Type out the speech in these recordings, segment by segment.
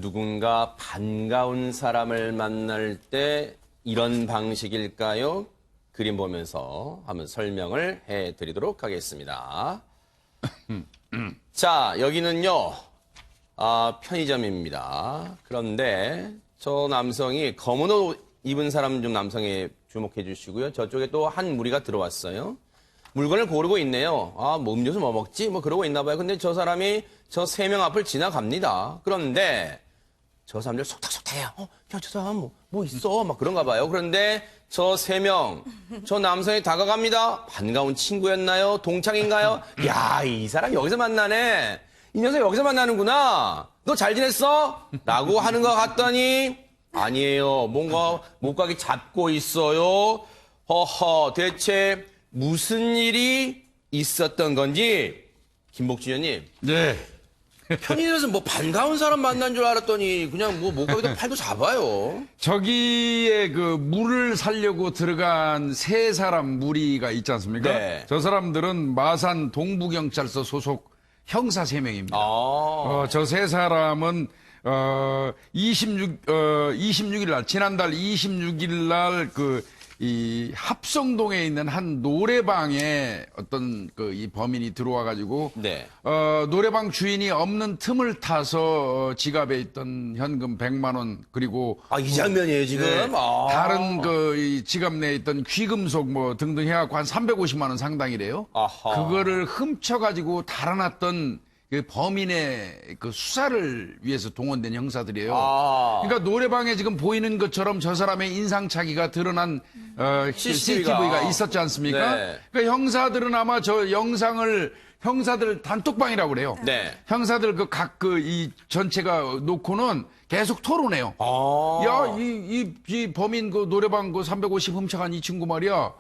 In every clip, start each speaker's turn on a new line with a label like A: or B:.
A: 누군가 반가운 사람을 만날 때 이런 방식일까요? 그림 보면서 한번 설명을 해드리도록 하겠습니다. 자, 여기는요, 편의점입니다. 그런데 저 남성이 검은 옷 입은 사람 좀 남성에 주목해 주시고요. 저쪽에 또 한 무리가 들어왔어요. 물건을 고르고 있네요. 뭐 음료수 뭐 먹지? 뭐 그러고 있나 봐요. 근데 저 사람이 저 3명 앞을 지나갑니다. 그런데 저 사람들 속닥속닥해요. 야, 저 사람 뭐 있어? 막 그런가 봐요. 그런데 저 3명, 저 남성이 다가갑니다. 반가운 친구였나요? 동창인가요? 야, 이 사람 여기서 만나네. 이 녀석 여기서 만나는구나. 너 잘 지냈어? 라고 하는 것 같더니 아니에요. 뭔가 목각이 잡고 있어요. 허허, 대체 무슨 일이 있었던 건지 김복준 의원님.
B: 네.
A: 편의점에서 뭐 반가운 사람 만난 줄 알았더니 그냥 뭐 목각에다 팔도 잡아요.
B: 저기에 그 물을 사려고 들어간 세 사람 무리가 있지 않습니까?
A: 네.
B: 저 사람들은 마산 동부경찰서 소속 형사 3명입니다. 저 세 사람은 26일 날, 지난달 26일 날 이 합성동에 있는 한 노래방에 어떤 이 범인이 들어와 가지고
A: 네.
B: 노래방 주인이 없는 틈을 타서 지갑에 있던 현금 100만 원 그리고
A: 이 장면이에요, 지금?
B: 네, 다른 이 지갑 내에 있던 귀금속 뭐 등등 해갖고 한 350만 원 상당이래요.
A: 아하.
B: 그거를 훔쳐가지고 달아났던 그 범인의 그 수사를 위해서 동원된 형사들이에요. 그러니까 노래방에 지금 보이는 것처럼 저 사람의 인상착의가 드러난 CCTV가 있었지 않습니까?
A: 네.
B: 그러니까 형사들은 아마 저 영상을 형사들 단톡방이라고 그래요.
A: 네.
B: 형사들 각 이 전체가 놓고는 계속 토론해요. 야, 이 범인 그 노래방 그 350 훔쳐간 이 친구 말이야.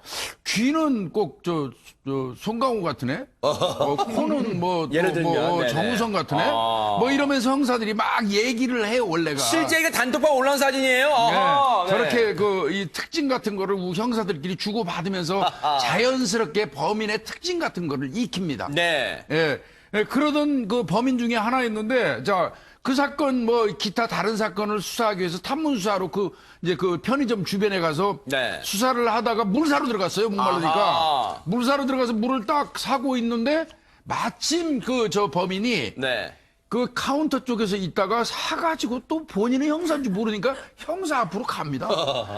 B: 귀는 꼭 송강호 같으네. 코는
A: 예를 들면, 네네.
B: 정우성 같으네. 뭐 이러면서 형사들이 막 얘기를 해요, 원래가.
A: 실제 이게 단톡방 올라온 사진이에요?
B: 네. 저렇게 이 특징 같은 거를 형사들끼리 주고받으면서 자연스럽게 범인의 특징 같은 거를 익힙니다.
A: 네.
B: 예. 그러던 그 범인 중에 하나였는데, 그 사건 기타 다른 사건을 수사하기 위해서 탐문 수사로 이제 그 편의점 주변에 가서
A: 네.
B: 수사를 하다가 물 사러 들어갔어요, 목마르니까.
A: 아하.
B: 물 사러 들어가서 물을 딱 사고 있는데 마침 저 범인이
A: 네.
B: 그 카운터 쪽에서 있다가 사가지고 또 본인은 형사인지 모르니까 형사 앞으로 갑니다.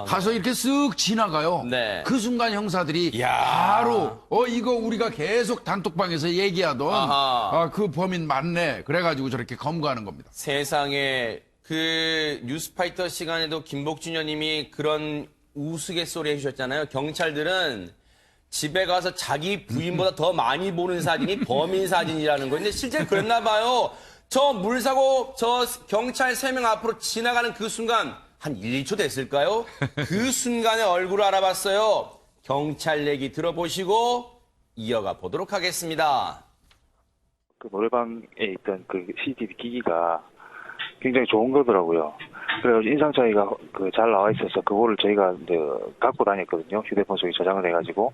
B: 가서 이렇게 쓱 지나가요.
A: 네.
B: 그 순간 형사들이
A: 이야.
B: 바로 이거 우리가 계속 단톡방에서 얘기하던 그 범인 맞네. 그래가지고 저렇게 검거하는 겁니다.
A: 세상에 그 뉴스파이터 시간에도 김복준 의원님이 그런 우스갯소리 해주셨잖아요. 경찰들은 집에 가서 자기 부인보다 더 많이 보는 사진이 범인 사진이라는 거. 근데 실제 그랬나 봐요. 저 물 사고 저 경찰 3명 앞으로 지나가는 그 순간 한 1, 2초 됐을까요? 그 순간에 얼굴을 알아봤어요. 경찰 얘기 들어보시고 이어가 보도록 하겠습니다.
C: 그 노래방에 있던 그 CCTV 기기가 굉장히 좋은 거더라고요. 그래가지고 인상 차이가 잘 나와 있어서 그거를 저희가 이제 갖고 다녔거든요. 휴대폰 속에 저장을 해가지고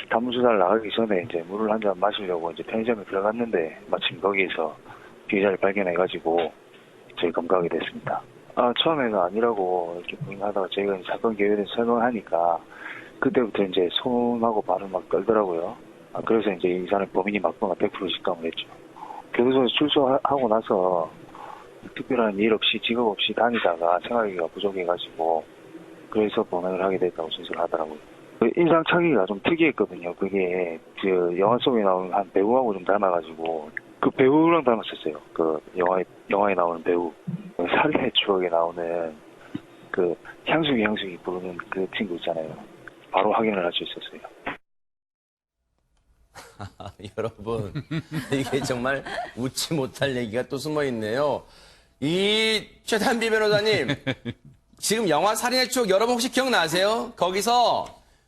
C: 탐문 수사를 나가기 전에 이제 물을 한 잔 마시려고 이제 편의점에 들어갔는데 마침 거기에서 피해자를 발견해가지고 저희 검거하게 됐습니다. 처음에는 아니라고 이렇게 부인하다가 저희가 사건 개요에 대해서 설명하니까 그때부터 이제 손하고 발을 막 떨더라고요. 그래서 이제 이 사람 범인이 맞거나 100% 직감을 했죠. 교도소에 출소하고 나서 특별한 일 없이 직업 없이 다니다가 생활비가 부족해가지고 그래서 범행을 하게 됐다고 진술을 하더라고요. 그 인상착의가 좀 특이했거든요. 그게 영화 속에 나오는 한 배우하고 좀 닮아가지고 그 배우랑 닮았었어요. 그 영화에 나오는 배우. 살인의 추억에 나오는 그 향수기 부르는 그 친구 있잖아요. 바로 확인을 할 수 있었어요.
A: 여러분, 이게 정말 웃지 못할 얘기가 또 숨어 있네요. 이 최단비 변호사님, 지금 영화 살인의 추억 여러분 혹시 기억나세요? 거기서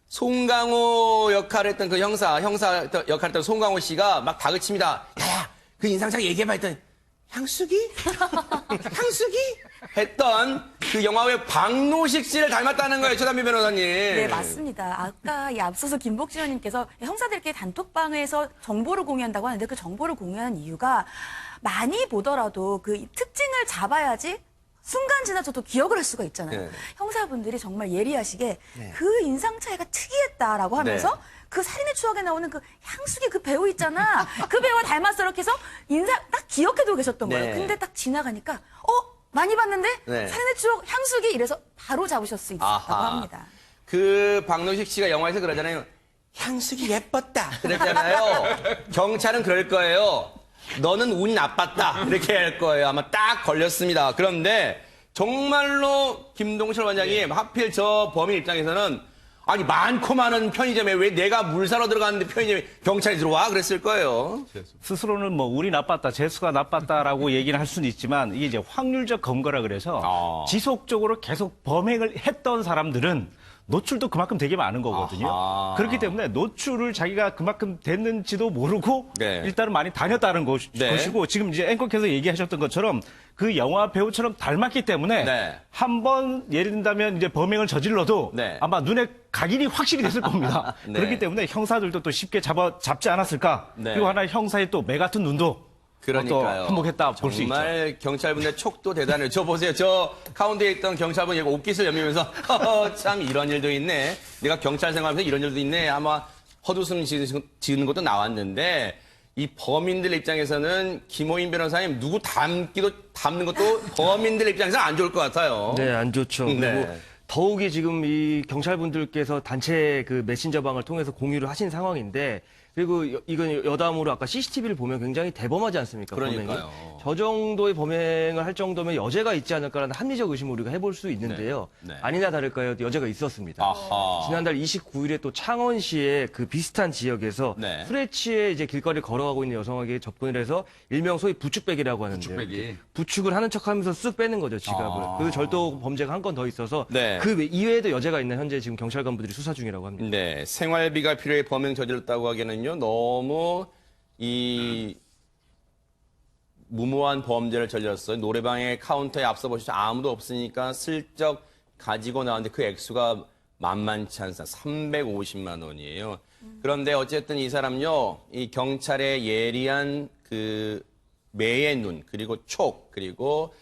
A: 송강호 역할을 했던 그 형사 역할을 했던 송강호 씨가 막 다그칩니다. 야야, 그 인상착의 얘기해봐 했더니 향수기? 향수기? 했던 그 영화의 박노식 씨를 닮았다는 거예요, 최단비 변호사님.
D: 네, 맞습니다. 아까 앞서서 김복준 의원님께서 형사들끼리 단톡방에서 정보를 공유한다고 하는데 그 정보를 공유하는 이유가 많이 보더라도 그 특징을 잡아야지 순간 지나쳐도 기억을 할 수가 있잖아요.
A: 네.
D: 형사분들이 정말 예리하시게 그 인상 차이가 특이했다라고 하면서
A: 네.
D: 그 살인의 추억에 나오는 그 향수기 그 배우 있잖아. 그 배우와 닮았어 이렇게 해서 인상 딱 기억해두고 계셨던 거예요.
A: 네.
D: 근데 딱 지나가니까 많이 봤는데
A: 네.
D: 살인의 추억 향수기 이래서 바로 잡으실 수 있었다고
A: 아하.
D: 합니다.
A: 그 박노식 씨가 영화에서 그러잖아요. 향수기 예뻤다. 그랬잖아요. 경찰은 그럴 거예요. 너는 운이 나빴다. 이렇게 할 거예요. 아마 딱 걸렸습니다. 그런데 정말로 김동철 원장님 하필 저 범인 입장에서는 아니 많고 많은 편의점에 왜 내가 물 사러 들어갔는데 편의점에 경찰이 들어와? 그랬을 거예요.
E: 스스로는 뭐 운이 나빴다, 재수가 나빴다라고 얘기는 할 수는 있지만 이게 이제 확률적 검거라 그래서 지속적으로 계속 범행을 했던 사람들은 노출도 그만큼 되게 많은 거거든요.
A: 아하.
E: 그렇기 때문에 노출을 자기가 그만큼 됐는지도 모르고
A: 네.
E: 일단은 많이 다녔다는
A: 네.
E: 것이고 지금 이제 앵커께서 얘기하셨던 것처럼 그 영화 배우처럼 닮았기 때문에
A: 네.
E: 한번 예를 든다면 이제 범행을 저질러도
A: 네.
E: 아마 눈에 각인이 확실히 됐을 겁니다.
A: 네.
E: 그렇기 때문에 형사들도 또 쉽게 잡지 않았을까.
A: 네.
E: 그리고 하나 형사의 또 매 같은 눈도
A: 그러니까요.
E: 또 한몫했다 볼 수 있죠.
A: 정말 경찰분의 촉도 대단해요. 저 보세요. 저 가운데에 있던 경찰분 얘가 옷깃을 여미면서 참 이런 일도 있네. 내가 경찰 생활하면서 이런 일도 있네. 아마 헛웃음 지은 것도 나왔는데 이 범인들 입장에서는 김호인 변호사님 누구 담는 것도 범인들 입장에서 안 좋을 것 같아요.
F: 네, 안 좋죠.
A: 네.
F: 그리고 더욱이 지금 이 경찰분들께서 단체 그 메신저방을 통해서 공유를 하신 상황인데 그리고 이건 여담으로 아까 CCTV를 보면 굉장히 대범하지 않습니까?
A: 그러니까요.
F: 범행이. 저 정도의 범행을 할 정도면 여죄가 있지 않을까라는 합리적 의심을 우리가 해볼 수 있는데요.
A: 네. 네.
F: 아니나 다를까요? 여죄가 있었습니다.
A: 아하.
F: 지난달 29일에 또 창원시의 그 비슷한 지역에서
A: 네.
F: 술에 취해 이제 길거리를 걸어가고 있는 여성에게 접근을 해서 일명 소위 부축배기라고 하는데요.
B: 부축배기.
F: 부축을 하는 척하면서 쓱 빼는 거죠 지갑을. 그 절도 범죄가 한 건 더 있어서
A: 네.
F: 그 이외에도 여죄가 있는 현재 지금 경찰 간부들이 수사 중이라고 합니다.
A: 네, 생활비가 필요해 범행 저질렀다고 하기에는요, 너무 이 무모한 범죄를 저질렀어요. 노래방의 카운터에 앞서 보시죠. 아무도 없으니까 슬쩍 가지고 나왔는데 그 액수가 만만치 않습니다. 350만 원이에요. 그런데 어쨌든 이 사람요, 이 경찰의 예리한 그 매의 눈, 그리고 촉, 그리고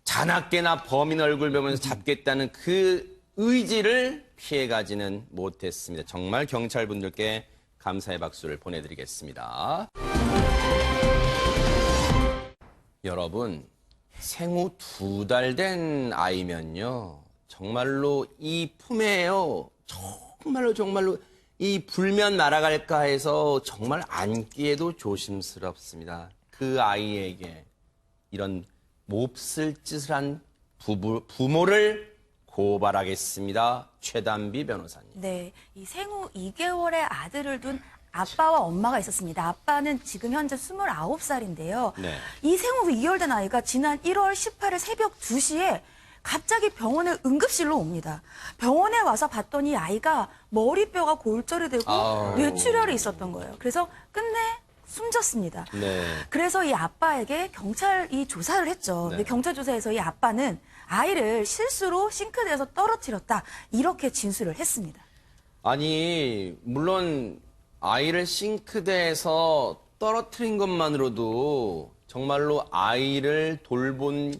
A: 자나깨나 범인 얼굴 보면서 잡겠다는 그 의지를 피해가지는 못했습니다. 정말 경찰분들께 감사의 박수를 보내드리겠습니다. 여러분, 생후 2달 된 아이면요, 정말로 이 품에요, 정말로 이 불면 날아갈까 해서 정말 안기에도 조심스럽습니다. 그 아이에게 이런 몹쓸 짓을 한 부모를 고발하겠습니다. 최단비 변호사님.
D: 네, 이 생후 2개월의 아들을 둔 아빠와 엄마가 있었습니다. 아빠는 지금 현재 29살인데요.
A: 네.
D: 이 생후 2개월 된 아이가 지난 1월 18일 새벽 2시에 갑자기 병원에 응급실로 옵니다. 병원에 와서 봤더니 아이가 머리뼈가 골절이 되고
A: 아우.
D: 뇌출혈이 있었던 거예요. 그래서 끝내 숨졌습니다.
A: 네.
D: 그래서 이 아빠에게 경찰이 조사를 했죠.
A: 네.
D: 근데 경찰 조사에서 이 아빠는 아이를 실수로 싱크대에서 떨어뜨렸다. 이렇게 진술을 했습니다.
A: 아니, 물론 아이를 싱크대에서 떨어뜨린 것만으로도 정말로 아이를 돌본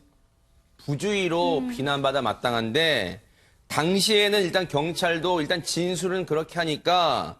A: 부주의로 비난받아 마땅한데 당시에는 일단 경찰도 일단 진술은 그렇게 하니까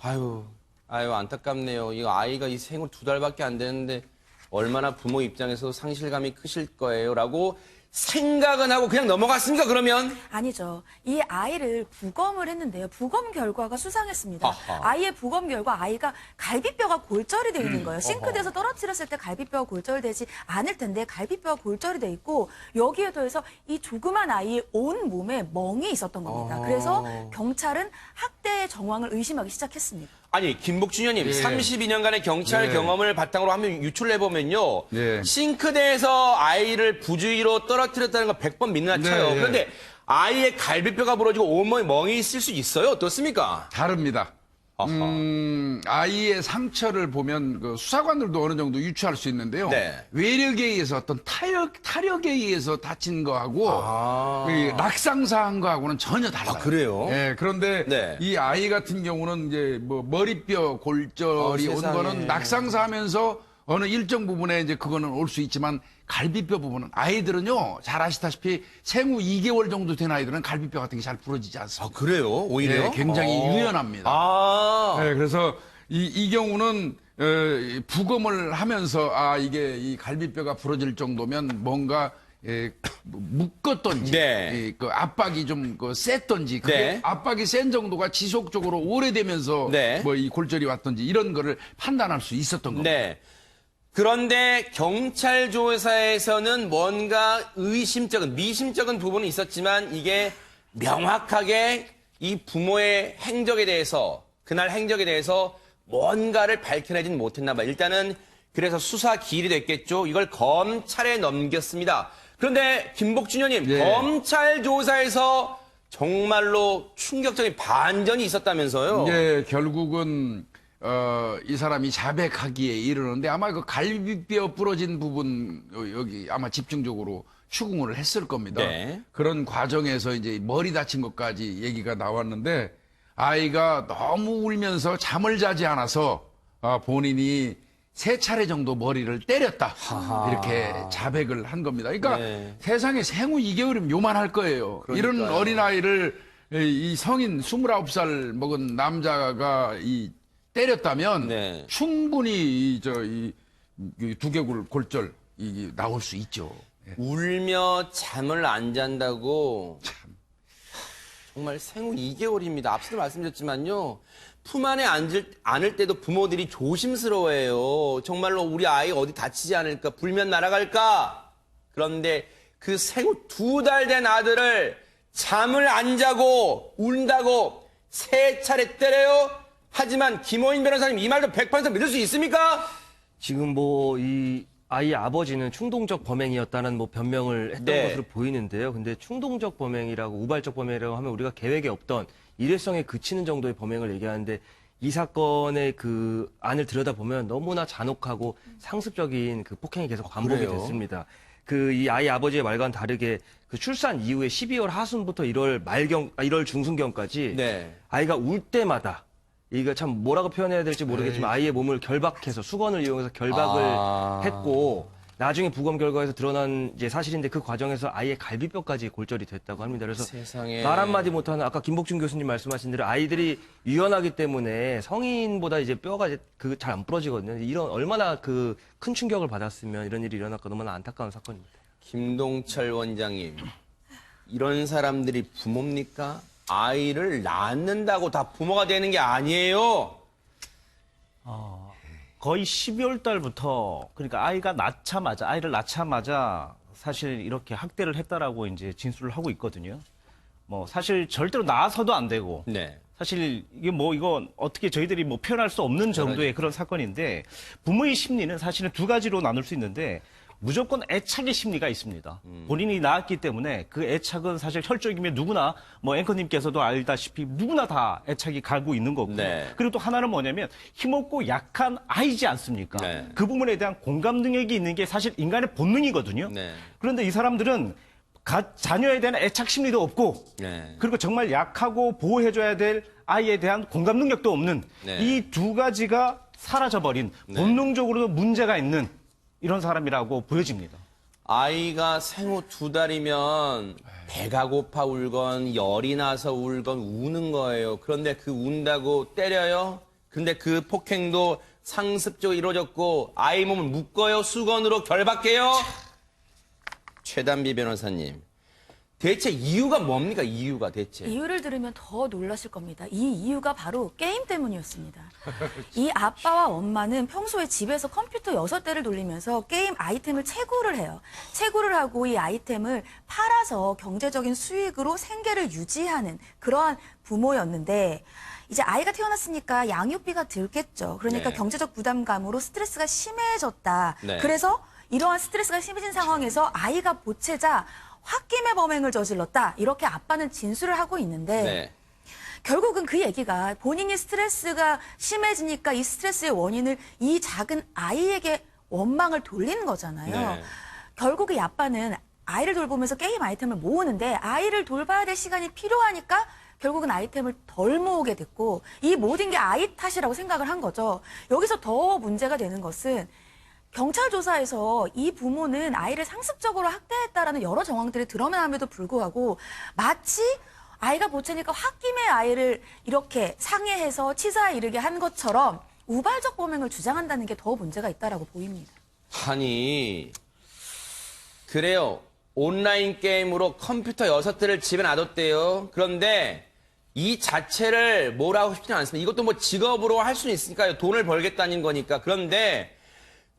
A: 아유 안타깝네요. 이 아이가 이 생후 2달밖에 안 되는데 얼마나 부모 입장에서 상실감이 크실 거예요라고 생각은 하고 그냥 넘어갔습니까, 그러면?
D: 아니죠. 이 아이를 부검을 했는데요. 부검 결과가 수상했습니다.
A: 아하.
D: 아이의 부검 결과 아이가 갈비뼈가 골절이 되어 있는 거예요. 싱크대에서 떨어뜨렸을 때 갈비뼈가 골절되지 않을 텐데 갈비뼈가 골절이 돼 있고 여기에 더해서 이 조그만 아이의 온 몸에 멍이 있었던 겁니다. 그래서 경찰은 학대의 정황을 의심하기 시작했습니다.
A: 아니, 김복준 의원님,
B: 네.
A: 32년간의 경찰
B: 네.
A: 경험을 바탕으로 한번 유출해보면요.
B: 네.
A: 싱크대에서 아이를 부주의로 떨어뜨렸다는 거 100번 믿나 쳐요.
B: 네, 네.
A: 그런데 아이의 갈비뼈가 부러지고 온몸에 멍이 있을 수 있어요? 어떻습니까?
B: 다릅니다.
A: 아하.
B: 아이의 상처를 보면 그 수사관들도 어느 정도 유추할 수 있는데요.
A: 네.
B: 외력에 의해서 어떤 타력에 의해서 다친 거하고
A: 아.
B: 이 낙상사한 거하고는 전혀 달라요.
A: 아, 그래요?
B: 예, 그런데
A: 네.
B: 이 아이 같은 경우는 이제 뭐 머리뼈 골절이 온
A: 세상에.
B: 거는 낙상사하면서 어느 일정 부분에 이제 그거는 올 수 있지만 갈비뼈 부분은 아이들은요 잘 아시다시피 생후 2개월 정도 된 아이들은 갈비뼈 같은 게 잘 부러지지 않습니다.
A: 아, 그래요? 오히려?
B: 네, 굉장히 유연합니다.
A: 아.
B: 네, 그래서 이 경우는 부검을 하면서 이게 이 갈비뼈가 부러질 정도면 뭔가 묶었던지
A: 네.
B: 그 압박이 좀 셌던지 그게
A: 네.
B: 압박이 센 정도가 지속적으로 오래되면서
A: 네.
B: 뭐 이 골절이 왔던지 이런 거를 판단할 수 있었던 겁니다.
A: 네. 그런데 경찰 조사에서는 뭔가 의심적인, 미심적인 부분은 있었지만 이게 명확하게 이 부모의 행적에 대해서, 그날 행적에 대해서 뭔가를 밝혀내진 못했나 봐요. 일단은 그래서 수사 기일이 됐겠죠. 이걸 검찰에 넘겼습니다. 그런데 김복준 의원님,
B: 예.
A: 검찰 조사에서 정말로 충격적인 반전이 있었다면서요?
B: 예, 결국은 이 사람이 자백하기에 이르는데 아마 그 갈비뼈 부러진 부분 여기 아마 집중적으로 추궁을 했을 겁니다.
A: 네.
B: 그런 과정에서 이제 머리 다친 것까지 얘기가 나왔는데 아이가 너무 울면서 잠을 자지 않아서 본인이 3차례 정도 머리를 때렸다. 이렇게 자백을 한 겁니다. 그러니까
A: 네.
B: 세상에 생후 2개월이면 요만할 거예요. 이런
A: 그러니까요.
B: 어린아이를 이 성인 29살 먹은 남자가 때렸다면
A: 네.
B: 충분히 이 두개골 골절 나올 수 있죠. 예.
A: 울며 잠을 안 잔다고. 정말 생후 2개월입니다. 앞서도 말씀드렸지만요. 품 안에 안을 때도 부모들이 조심스러워해요. 정말로 우리 아이 어디 다치지 않을까, 불면 날아갈까. 그런데 그 생후 2달 된 아들을 잠을 안 자고 운다고 3차례 때려요? 하지만 김호인 변호사님 이 말도 100% 믿을 수 있습니까?
F: 지금 뭐 이 아이의 아버지는 충동적 범행이었다는 뭐 변명을 했던
A: 네.
F: 것으로 보이는데요. 근데 충동적 범행이라고 우발적 범행이라고 하면 우리가 계획에 없던 일회성에 그치는 정도의 범행을 얘기하는데 이 사건의 그 안을 들여다보면 너무나 잔혹하고 상습적인 그 폭행이 계속 반복이
A: 그래요?
F: 됐습니다. 그 이 아이 아버지의 말과는 다르게 그 출산 이후에 12월 하순부터 1월 중순경까지
A: 네.
F: 아이가 울 때마다 이거 참 뭐라고 표현해야 될지 모르겠지만 아이의 몸을 결박해서 수건을 이용해서 결박을 했고 나중에 부검 결과에서 드러난 이제 사실인데 그 과정에서 아이의 갈비뼈까지 골절이 됐다고 합니다. 그래서
A: 세상에.
F: 말 한마디 못하는 아까 김복준 교수님 말씀하신 대로 아이들이 유연하기 때문에 성인보다 이제 뼈가 그 잘 안 부러지거든요. 이런 얼마나 그 큰 충격을 받았으면 이런 일이 일어날까 너무나 안타까운 사건입니다.
A: 김동철 원장님, 이런 사람들이 부모입니까? 아이를 낳는다고 다 부모가 되는 게 아니에요.
E: 거의 12월 달부터 그러니까 아이를 낳자마자 사실 이렇게 학대를 했다라고 이제 진술을 하고 있거든요. 뭐 사실 절대로 낳아서도 안 되고
A: 네.
E: 사실 이게 뭐 이건 어떻게 저희들이 뭐 표현할 수 없는 정도의 그런 사건인데 부모의 심리는 사실은 2가지로 나눌 수 있는데 무조건 애착의 심리가 있습니다. 본인이 낳았기 때문에 그 애착은 사실 혈족이면 누구나 뭐 앵커님께서도 알다시피 누구나 다 애착이 가고 있는 거고요.
A: 네.
E: 그리고 또 하나는 뭐냐면 힘없고 약한 아이지 않습니까?
A: 네.
E: 그 부분에 대한 공감 능력이 있는 게 사실 인간의 본능이거든요.
A: 네.
E: 그런데 이 사람들은 자녀에 대한 애착 심리도 없고
A: 네.
E: 그리고 정말 약하고 보호해줘야 될 아이에 대한 공감 능력도 없는
A: 네.
E: 이 2가지가 사라져버린 본능적으로도 문제가 있는 이런 사람이라고 보여집니다.
A: 아이가 생후 2달이면 배가 고파 울건 열이 나서 울건 우는 거예요. 그런데 그 운다고 때려요? 근데 그 폭행도 상습적으로 이루어졌고 아이 몸을 묶어요? 수건으로 결박해요? 최단비 변호사님, 대체 이유가 뭡니까? 이유가 대체.
D: 이유를 들으면 더 놀라실 겁니다. 이 이유가 바로 게임 때문이었습니다. 이 아빠와 엄마는 평소에 집에서 컴퓨터 6대를 돌리면서 게임 아이템을 채굴을 해요. 채굴을 하고 이 아이템을 팔아서 경제적인 수익으로 생계를 유지하는 그러한 부모였는데 이제 아이가 태어났으니까 양육비가 들겠죠. 그러니까
A: 네.
D: 경제적 부담감으로 스트레스가 심해졌다.
A: 네.
D: 그래서 이러한 스트레스가 심해진 상황에서 아이가 보채자 홧김에 범행을 저질렀다. 이렇게 아빠는 진술을 하고 있는데
A: 네.
D: 결국은 그 얘기가 본인이 스트레스가 심해지니까 이 스트레스의 원인을 이 작은 아이에게 원망을 돌리는 거잖아요.
A: 네.
D: 결국 이 아빠는 아이를 돌보면서 게임 아이템을 모으는데 아이를 돌봐야 될 시간이 필요하니까 결국은 아이템을 덜 모으게 됐고 이 모든 게 아이 탓이라고 생각을 한 거죠. 여기서 더 문제가 되는 것은 경찰 조사에서 이 부모는 아이를 상습적으로 학대했다라는 여러 정황들이 드러남에도 불구하고 마치 아이가 보채니까 홧김에 아이를 이렇게 상해해서 치사에 이르게 한 것처럼 우발적 범행을 주장한다는 게 더 문제가 있다라고 보입니다.
A: 아니, 그래요. 온라인 게임으로 컴퓨터 6대를 집에 놔뒀대요. 그런데 이 자체를 뭐라고 싶지는 않습니다. 이것도 뭐 직업으로 할 수는 있으니까요. 돈을 벌겠다는 거니까. 그런데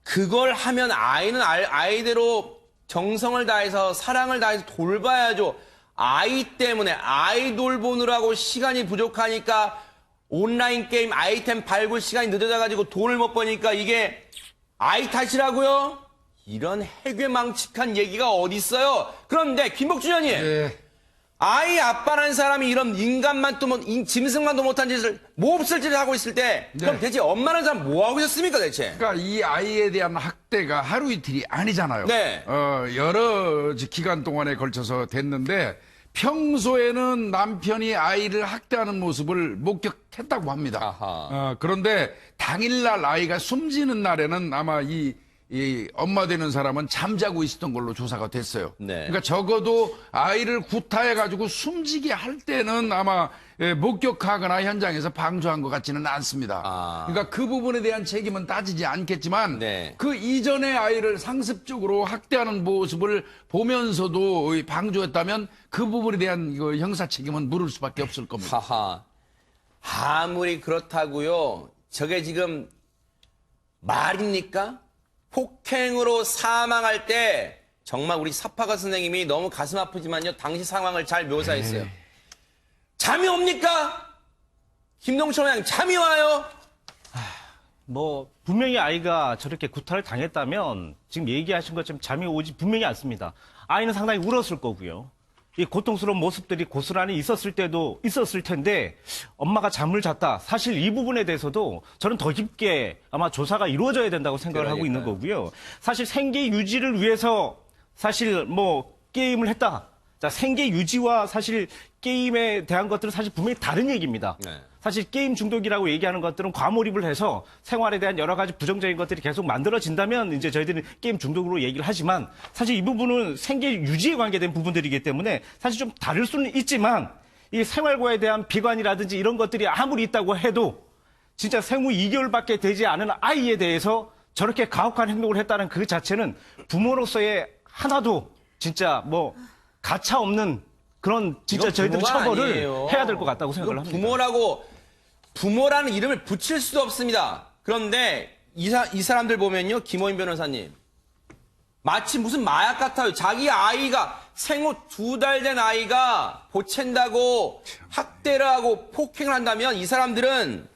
A: 그걸 하면 아이는 아이대로 정성을 다해서 사랑을 다해서 돌봐야죠. 아이 때문에 아이돌 보느라고 시간이 부족하니까 온라인 게임 아이템 발굴 시간이 늦어져가지고 돈을 못 버니까 이게 아이 탓이라고요? 이런 해괴망측한 얘기가 어디 있어요? 그런데 김복준 의원님,
B: 예.
A: 아이 아빠라는 사람이 이런 인간만도 못, 짐승만도 못한 짓을 몹쓸 짓을 하고 있을 때 그럼
B: 네.
A: 대체 엄마라는 사람 뭐 하고 있었습니까 대체?
B: 그러니까 이 아이에 대한 학대가 하루 이틀이 아니잖아요.
A: 네.
B: 여러 기간 동안에 걸쳐서 됐는데 평소에는 남편이 아이를 학대하는 모습을 목격했다고 합니다.
A: 아하.
B: 그런데 당일날 아이가 숨지는 날에는 아마 이 엄마 되는 사람은 잠자고 있었던 걸로 조사가 됐어요.
A: 네.
B: 그러니까 적어도 아이를 구타해가지고 숨지게 할 때는 아마 목격하거나 현장에서 방조한 것 같지는 않습니다.
A: 아.
B: 그러니까 그 부분에 대한 책임은 따지지 않겠지만
A: 네.
B: 그 이전에 아이를 상습적으로 학대하는 모습을 보면서도 방조했다면 그 부분에 대한 이거 형사 책임은 물을 수밖에 없을 겁니다.
A: 하하. 아무리 그렇다고요. 저게 지금 말입니까? 폭행으로 사망할 때 정말 우리 사파가 선생님이 너무 가슴 아프지만요. 당시 상황을 잘 묘사했어요. 잠이 옵니까? 김동철 회장 잠이 와요?
E: 뭐 분명히 아이가 저렇게 구타를 당했다면 지금 얘기하신 것처럼 잠이 오지 분명히 않습니다. 아이는 상당히 울었을 거고요. 이 고통스러운 모습들이 고스란히 있었을 때도 있었을 텐데 엄마가 잠을 잤다. 사실 이 부분에 대해서도 저는 더 깊게 아마 조사가 이루어져야 된다고 생각을 하고 있는 거고요. 사실 생계 유지를 위해서 사실 뭐 게임을 했다. 자, 생계 유지와 사실 게임에 대한 것들은 사실 분명히 다른 얘기입니다.
A: 네.
E: 사실 게임 중독이라고 얘기하는 것들은 과몰입을 해서 생활에 대한 여러 가지 부정적인 것들이 계속 만들어진다면 이제 저희들은 게임 중독으로 얘기를 하지만 사실 이 부분은 생계 유지에 관계된 부분들이기 때문에 사실 좀 다를 수는 있지만 이 생활고에 대한 비관이라든지 이런 것들이 아무리 있다고 해도 진짜 생후 2개월밖에 되지 않은 아이에 대해서 저렇게 가혹한 행동을 했다는 그 자체는 부모로서의 하나도 진짜 뭐 가차 없는 그런 진짜
A: 이건
E: 저희들
A: 부모가
E: 처벌을
A: 아니에요.
E: 해야 될 것 같다고 생각을
A: 이건
E: 합니다.
A: 부모라는 이름을 붙일 수도 없습니다. 그런데 이 사람들 보면요. 김호인 변호사님. 마치 무슨 마약 같아요. 자기 아이가 생후 2달 된 아이가 보챈다고 학대를 하고 폭행을 한다면 이 사람들은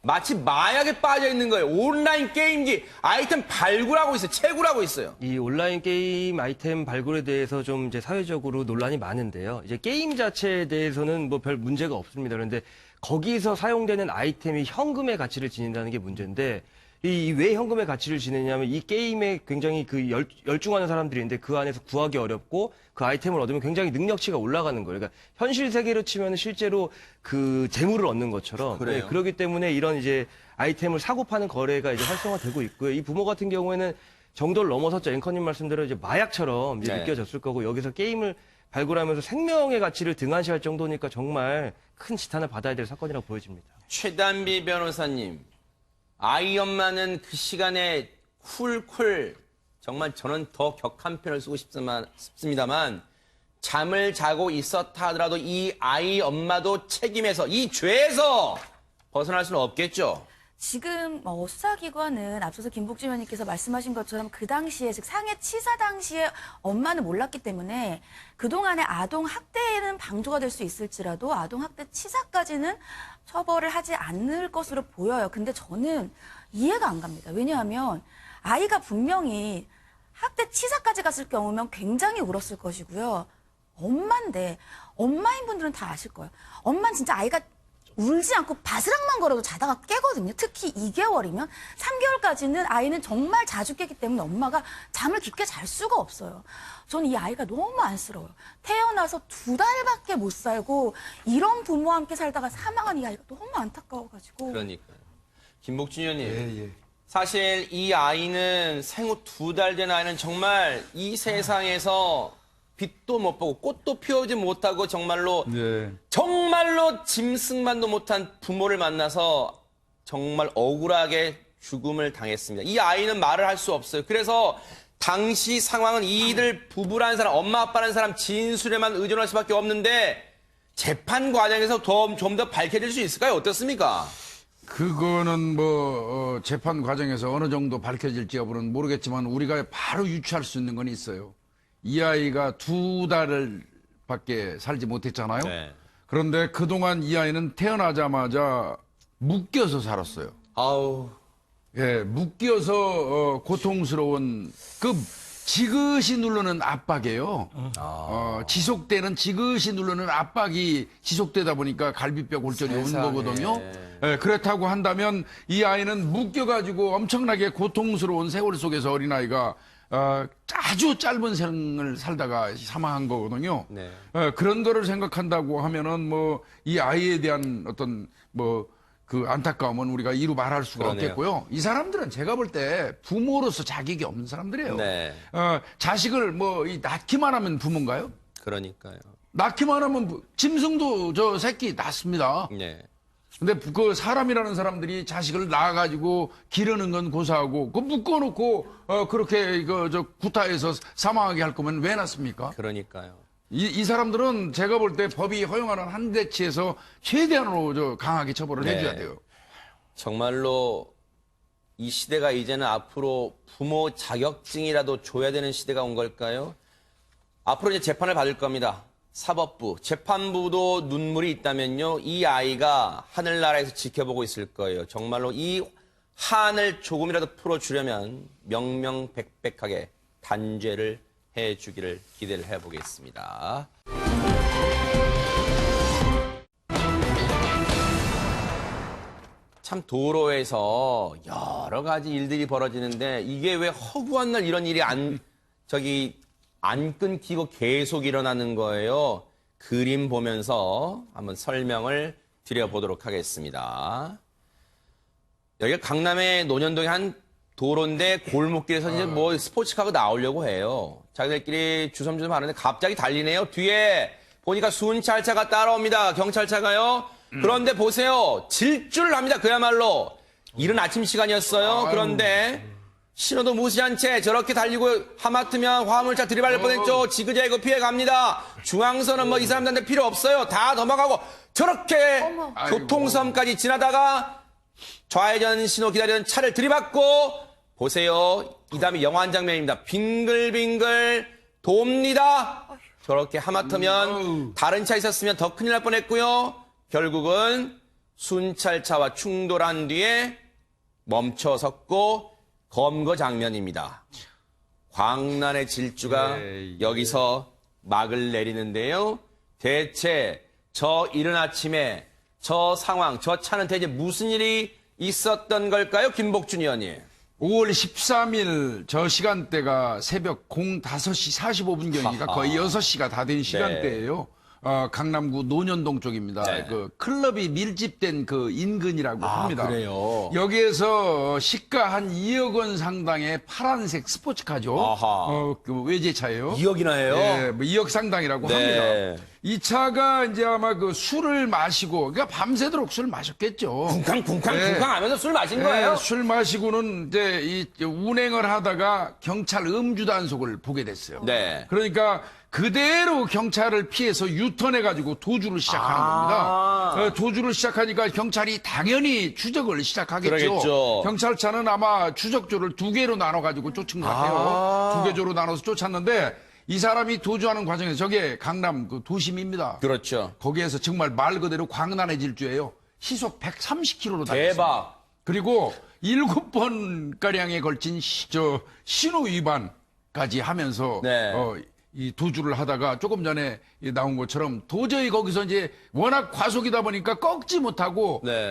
A: 마치 마약에 빠져 있는 거예요. 온라인 게임기 아이템 발굴하고 있어요. 채굴하고 있어요.
F: 이 온라인 게임 아이템 발굴에 대해서 좀 이제 사회적으로 논란이 많은데요. 이제 게임 자체에 대해서는 뭐 별 문제가 없습니다. 그런데 거기서 사용되는 아이템이 현금의 가치를 지닌다는 게 문제인데 이 왜 현금의 가치를 지내냐면 이 게임에 굉장히 그 열중하는 사람들이 있는데 그 안에서 구하기 어렵고 그 아이템을 얻으면 굉장히 능력치가 올라가는 거예요. 그러니까 현실 세계로 치면 실제로 그 재물을 얻는 것처럼
A: 그래요.
F: 네, 그렇기 때문에 이런 이제 아이템을 사고 파는 거래가 이제 활성화되고 있고요. 이 부모 같은 경우에는 정도를 넘어섰죠. 앵커님 말씀대로 이제 마약처럼 이제
A: 네.
F: 느껴졌을 거고 여기서 게임을 발굴하면서 생명의 가치를 등한시할 정도니까 정말 큰 지탄을 받아야 될 사건이라고 보여집니다.
A: 최단비 변호사님. 아이 엄마는 그 시간에 쿨쿨 정말 저는 더 격한 표현을 쓰고 싶습니다만 잠을 자고 있었다 하더라도 이 아이 엄마도 책임에서 이 죄에서 벗어날 수는 없겠죠.
D: 지금 수사기관은 앞서서 김복진 의원님께서 말씀하신 것처럼 그 당시에 즉 상해 치사 당시에 엄마는 몰랐기 때문에 그동안의 아동 학대에는 방조가 될 수 있을지라도 아동 학대 치사까지는 처벌을 하지 않을 것으로 보여요. 근데 저는 이해가 안 갑니다. 왜냐하면 아이가 분명히 학대 치사까지 갔을 경우면 굉장히 울었을 것이고요. 엄마인데 엄마인 분들은 다 아실 거예요. 엄마는 진짜 아이가 울지 않고 바스락만 걸어도 자다가 깨거든요. 특히 2개월이면 3개월까지는 아이는 정말 자주 깨기 때문에 엄마가 잠을 깊게 잘 수가 없어요. 저는 이 아이가 너무 안쓰러워요. 태어나서 2달밖에 못 살고 이런 부모와 함께 살다가 사망한 이 아이가 너무 안타까워가지고.
A: 그러니까요. 김복준 의원님.
B: 예.
A: 사실 이 아이는 생후 2달 된 아이는 정말 이 세상에서 빛도 못 보고 꽃도 피우지 못하고 정말로 정말로 짐승만도 못한 부모를 만나서 정말 억울하게 죽음을 당했습니다. 이 아이는 말을 할 수 없어요. 그래서 당시 상황은 이들 부부라는 사람, 엄마 아빠라는 사람 진술에만 의존할 수밖에 없는데 재판 과정에서 좀 더 밝혀질 수 있을까요? 어떻습니까?
B: 그거는 뭐 재판 과정에서 어느 정도 밝혀질지 여부는 모르겠지만 우리가 바로 유추할 수 있는 건 있어요. 이 아이가 2달을 밖에 살지 못했잖아요.
A: 네.
B: 그런데 그동안 이 아이는 태어나자마자 묶여서 살았어요.
A: 아우.
B: 예, 묶여서 고통스러운 그 지그시 누르는 압박이에요. 지속되는 지그시 누르는 압박이 지속되다 보니까 갈비뼈 골절이 오는 거거든요. 예, 그렇다고 한다면 이 아이는 묶여가지고 엄청나게 고통스러운 세월 속에서 어린아이가 아주 짧은 생을 살다가 사망한 거거든요.
A: 네.
B: 그런 거를 생각한다고 하면은 뭐 이 아이에 대한 어떤 뭐 그 안타까움은 우리가 이루 말할 수가
A: 그러네요.
B: 없겠고요. 이 사람들은 제가 볼 때 부모로서 자격이 없는 사람들이에요.
A: 네.
B: 자식을 뭐 낳기만 하면 부모인가요?
A: 그러니까요.
B: 낳기만 하면 짐승도 저 새끼 낳습니다.
A: 네.
B: 근데 그 사람이라는 사람들이 자식을 낳아가지고 기르는 건 고사하고 그 묶어놓고 그렇게 저 구타해서 사망하게 할 거면 왜 낳습니까?
A: 그러니까요.
B: 이 사람들은 제가 볼 때 법이 허용하는 한대치에서 최대한으로 저 강하게 처벌을
A: 네.
B: 해줘야 돼요.
A: 정말로 이 시대가 이제는 앞으로 부모 자격증이라도 줘야 되는 시대가 온 걸까요? 앞으로 이제 재판을 받을 겁니다. 사법부, 재판부도 눈물이 있다면요. 이 아이가 하늘나라에서 지켜보고 있을 거예요. 정말로 이 한을 조금이라도 풀어주려면 명명백백하게 단죄를 해주기를 기대를 해보겠습니다. 참 도로에서 여러 가지 일들이 벌어지는데 이게 왜 허구한 날 이런 일이 안 끊기고 계속 일어나는 거예요. 그림 보면서 한번 설명을 드려보도록 하겠습니다. 여기가 강남의 논현동의 한 도로인데 골목길에서 이제 뭐 스포츠카가 나오려고 해요. 자기들끼리 주섬주섬 하는데 갑자기 달리네요. 뒤에 보니까 순찰차가 따라옵니다. 경찰차가요. 그런데 보세요. 질주를 합니다. 그야말로. 이른 아침 시간이었어요. 그런데 신호도 무시한 채 저렇게 달리고 하마터면 화물차 들이받을 뻔했죠. 지그재그 피해갑니다. 중앙선은 뭐 이 사람들한테 필요 없어요. 다 넘어가고 저렇게 교통섬까지 지나다가 좌회전 신호 기다리는 차를 들이받고 보세요. 이 다음에 영화한 장면입니다. 빙글빙글 돕니다. 저렇게 하마터면 다른 차 있었으면 더 큰일 날 뻔했고요. 결국은 순찰차와 충돌한 뒤에 멈춰섰고 검거 장면입니다. 광란의 질주가 여기서 막을 내리는데요. 대체 저 이른 아침에 저 상황, 저 차는 대체 무슨 일이 있었던 걸까요? 김복준 의원님.
B: 5월 13일 저 시간대가 새벽 05시 45분경이니까 거의 6시가 다 된 시간대예요. 강남구 논현동 쪽입니다.
A: 네.
B: 그 클럽이 밀집된 그 인근이라고 합니다.
A: 그래요?
B: 여기에서 시가 한 2억 원 상당의 파란색 스포츠카죠.
A: 아하.
B: 그 외제차예요.
A: 2억이나 해요?
B: 예, 뭐 2억 상당이라고
A: 네.
B: 합니다. 이 차가 이제 아마 그 술을 마시고, 그러니까 밤새도록 술 마셨겠죠.
A: 쿵쾅
B: 네.
A: 하면서 술 마신 거예요?
B: 네, 술 마시고는 이제 이 운행을 하다가 경찰 음주 단속을 보게 됐어요.
A: 네.
B: 그러니까 그대로 경찰을 피해서 유턴해가지고 도주를 시작하는 겁니다. 도주를 시작하니까 경찰이 당연히 추적을 시작하겠죠.
A: 그러겠죠.
B: 경찰차는 아마 추적조를 2개로 나눠가지고 쫓은 것 같아요. 2개 조로 나눠서 쫓았는데 이 사람이 도주하는 과정에서 저게 강남 그 도심입니다.
A: 그렇죠.
B: 거기에서 정말 말 그대로 광란의 질주예요. 시속 130km로 달렸어요.
A: 대박.
B: 그리고 7번가량에 걸친 신호 위반까지 하면서
A: 네.
B: 이 도주를 하다가 조금 전에 나온 것처럼 도저히 거기서 이제 워낙 과속이다 보니까 꺾지 못하고
A: 네.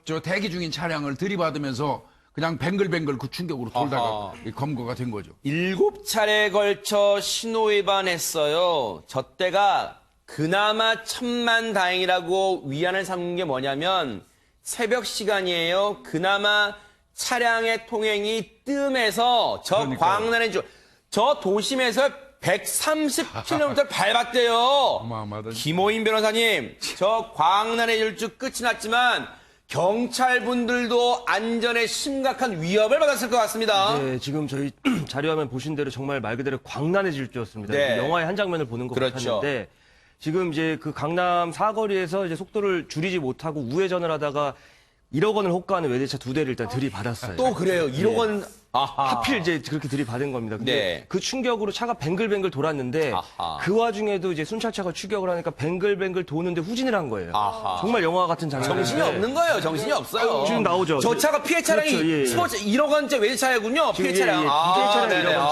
B: 저 대기 중인 차량을 들이받으면서 그냥 뱅글뱅글 그 충격으로 돌다가
A: 아하.
B: 검거가 된 거죠.
A: 7차례에 걸쳐 신호 위반했어요. 저 때가 그나마 천만다행이라고 위안을 삼는 게 뭐냐면 새벽 시간이에요. 그나마 차량의 통행이 뜸해서 저 광란의 저 도심에서 130km를 밟았대요.
B: 어마어마하다.
A: 김호인 변호사님, 저 광란의 질주 끝이 났지만 경찰분들도 안전에 심각한 위협을 받았을 것 같습니다.
F: 네, 지금 저희 자료화면 보신 대로 정말 말 그대로 광란의 질주였습니다.
A: 네.
F: 영화의 한 장면을 보는 것
A: 그렇죠.
F: 같았는데 지금 이제 그 강남 사거리에서 이제 속도를 줄이지 못하고 우회전을 하다가 1억 원을 호가하는 외제차 2대를 일단 들이받았어요.
A: 또 그래요. 1억 원. 아하.
F: 하필 이제 그렇게 들이받은 겁니다. 근데
A: 네.
F: 그 충격으로 차가 뱅글뱅글 돌았는데
A: 아하.
F: 그 와중에도 이제 순찰차가 추격을 하니까 뱅글뱅글 도는데 후진을 한 거예요.
A: 아하.
F: 정말 영화 같은 장면인데
A: 정신이 없는 거예요. 정신이 없어요.
F: 지금 나오죠.
A: 저 차가 피해 차량이
F: 그렇죠, 예, 예.
A: 1억 원째 외제차이군요. 피해
F: 지금
A: 차량.
F: 피해 차량
A: 네네.
F: 1억
A: 아.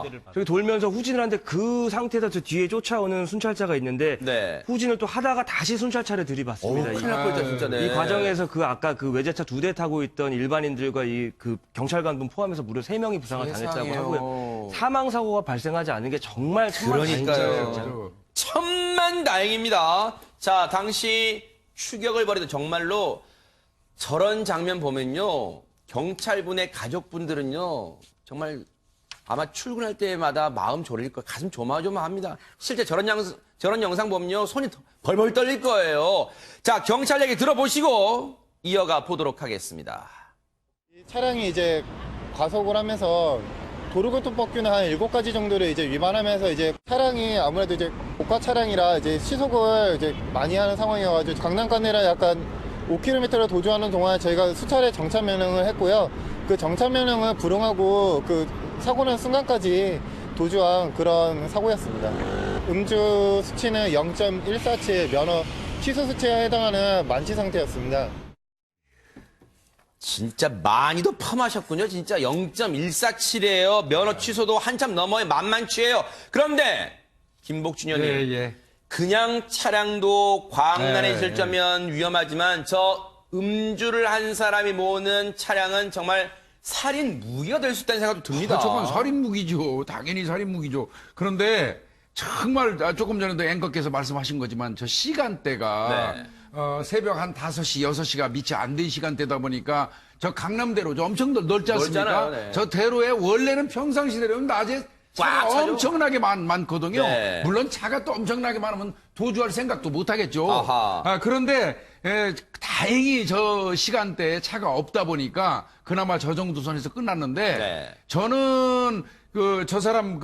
F: 원짜리고 저기 돌면서 후진을 하는데 그 상태에서 저 뒤에 쫓아오는 순찰차가 있는데
A: 네.
F: 후진을 또 하다가 다시 순찰차를 들이받습니다.
A: 큰일 날 뻔했다, 진짜. 네.
F: 이 과정에서 그 아까 그 외제차 2대 타고 있던 일반인들과 이 그 경찰관분 포함해서 무려 3명이 부상을 당했다고
A: 세상에요.
F: 하고요. 사망 사고가 발생하지 않은 게 정말
A: 그러니까요.
F: 다행이죠.
A: 천만 다행입니다. 자, 당시 추격을 벌이던 정말로 저런 장면 보면요. 경찰분의 가족분들은요. 정말 아마 출근할 때마다 마음 졸일 거예요. 가슴 조마조마합니다. 실제 저런 영상 보면요. 손이 벌벌 떨릴 거예요. 자, 경찰 얘기 들어보시고 이어가 보도록 하겠습니다.
G: 이 차량이 이제 과속을 하면서 도로교통법규는 한 7가지 정도를 이제 위반하면서 이제 차량이 아무래도 이제 고가 차량이라 이제 시속을 이제 많이 하는 상황이어가지고 강남간내라 약간 5km를 도주하는 동안 저희가 수차례 정차 명령을 했고요. 그 정차 명령을 불응하고 그 사고 난 순간까지 도주한 그런 사고였습니다. 음주 수치는 0.147, 면허 취소 수치에 해당하는 만취 상태였습니다.
A: 진짜 많이도 펌하셨군요. 진짜 0.147이에요. 면허 취소도 한참 넘어요. 만만치예요. 그런데 김복준 의원님.
B: 예, 예.
A: 그냥 차량도 광란에
B: 네,
A: 질주하면 위험하지만 저 음주를 한 사람이 모으는 차량은 정말 살인 무기가 될 수 있다는 생각도 듭니다.
B: 저건 살인 무기죠. 당연히 살인 무기죠. 그런데 정말 조금 전에도 앵커께서 말씀하신 거지만 저 시간대가
A: 네.
B: 새벽 한 5시, 6시가 미치 안 된 시간대다 보니까 저 강남대로 저 엄청 넓지 않습니까?
A: 넓잖아요, 네.
B: 저 대로에 원래는 평상시대로는 낮에 차가
A: 꽉 차죠.
B: 엄청나게 많거든요.
A: 네.
B: 물론 차가 또 엄청나게 많으면 도주할 생각도 못 하겠죠.
A: 아하.
B: 그런데 다행히 저 시간대에 차가 없다 보니까 그나마 저 정도 선에서 끝났는데
A: 네.
B: 저는 저 사람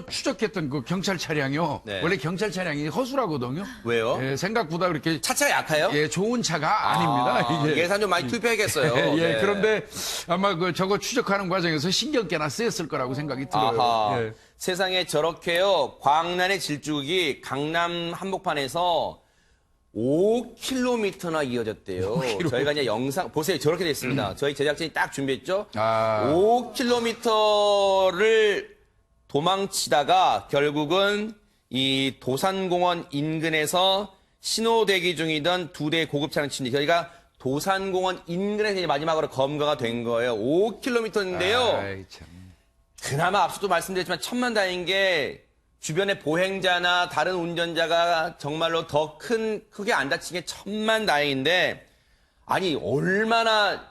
B: 추적했던 그 경찰 차량이요.
A: 네.
B: 원래 경찰 차량이 허술하거든요.
A: 왜요?
B: 생각보다 그렇게
A: 차차가 약해요?
B: 좋은 차가 아닙니다. 이게.
A: 예산 좀 많이 투입해야겠어요. 네.
B: 그런데 아마 저거 추적하는 과정에서 신경 꽤나 쓰였을 거라고 생각이 들어요.
A: 아하.
B: 예.
A: 세상에 저렇게요. 광란의 질주기 강남 한복판에서 5km나 이어졌대요. 저희가 이제 영상 보세요. 저렇게 됐습니다. 저희 제작진이 딱 준비했죠. 5km를 도망치다가 결국은 이 도산공원 인근에서 신호 대기 중이던 2대 고급 차량 친지 저희가 도산공원 인근에서 이제 마지막으로 검거가 된 거예요. 5km인데요.
B: 아이, 참.
A: 그나마 앞서도 말씀드렸지만 천만다행인 게 주변의 보행자나 다른 운전자가 정말로 더 크게 안 다친 게 천만다행인데 아니 얼마나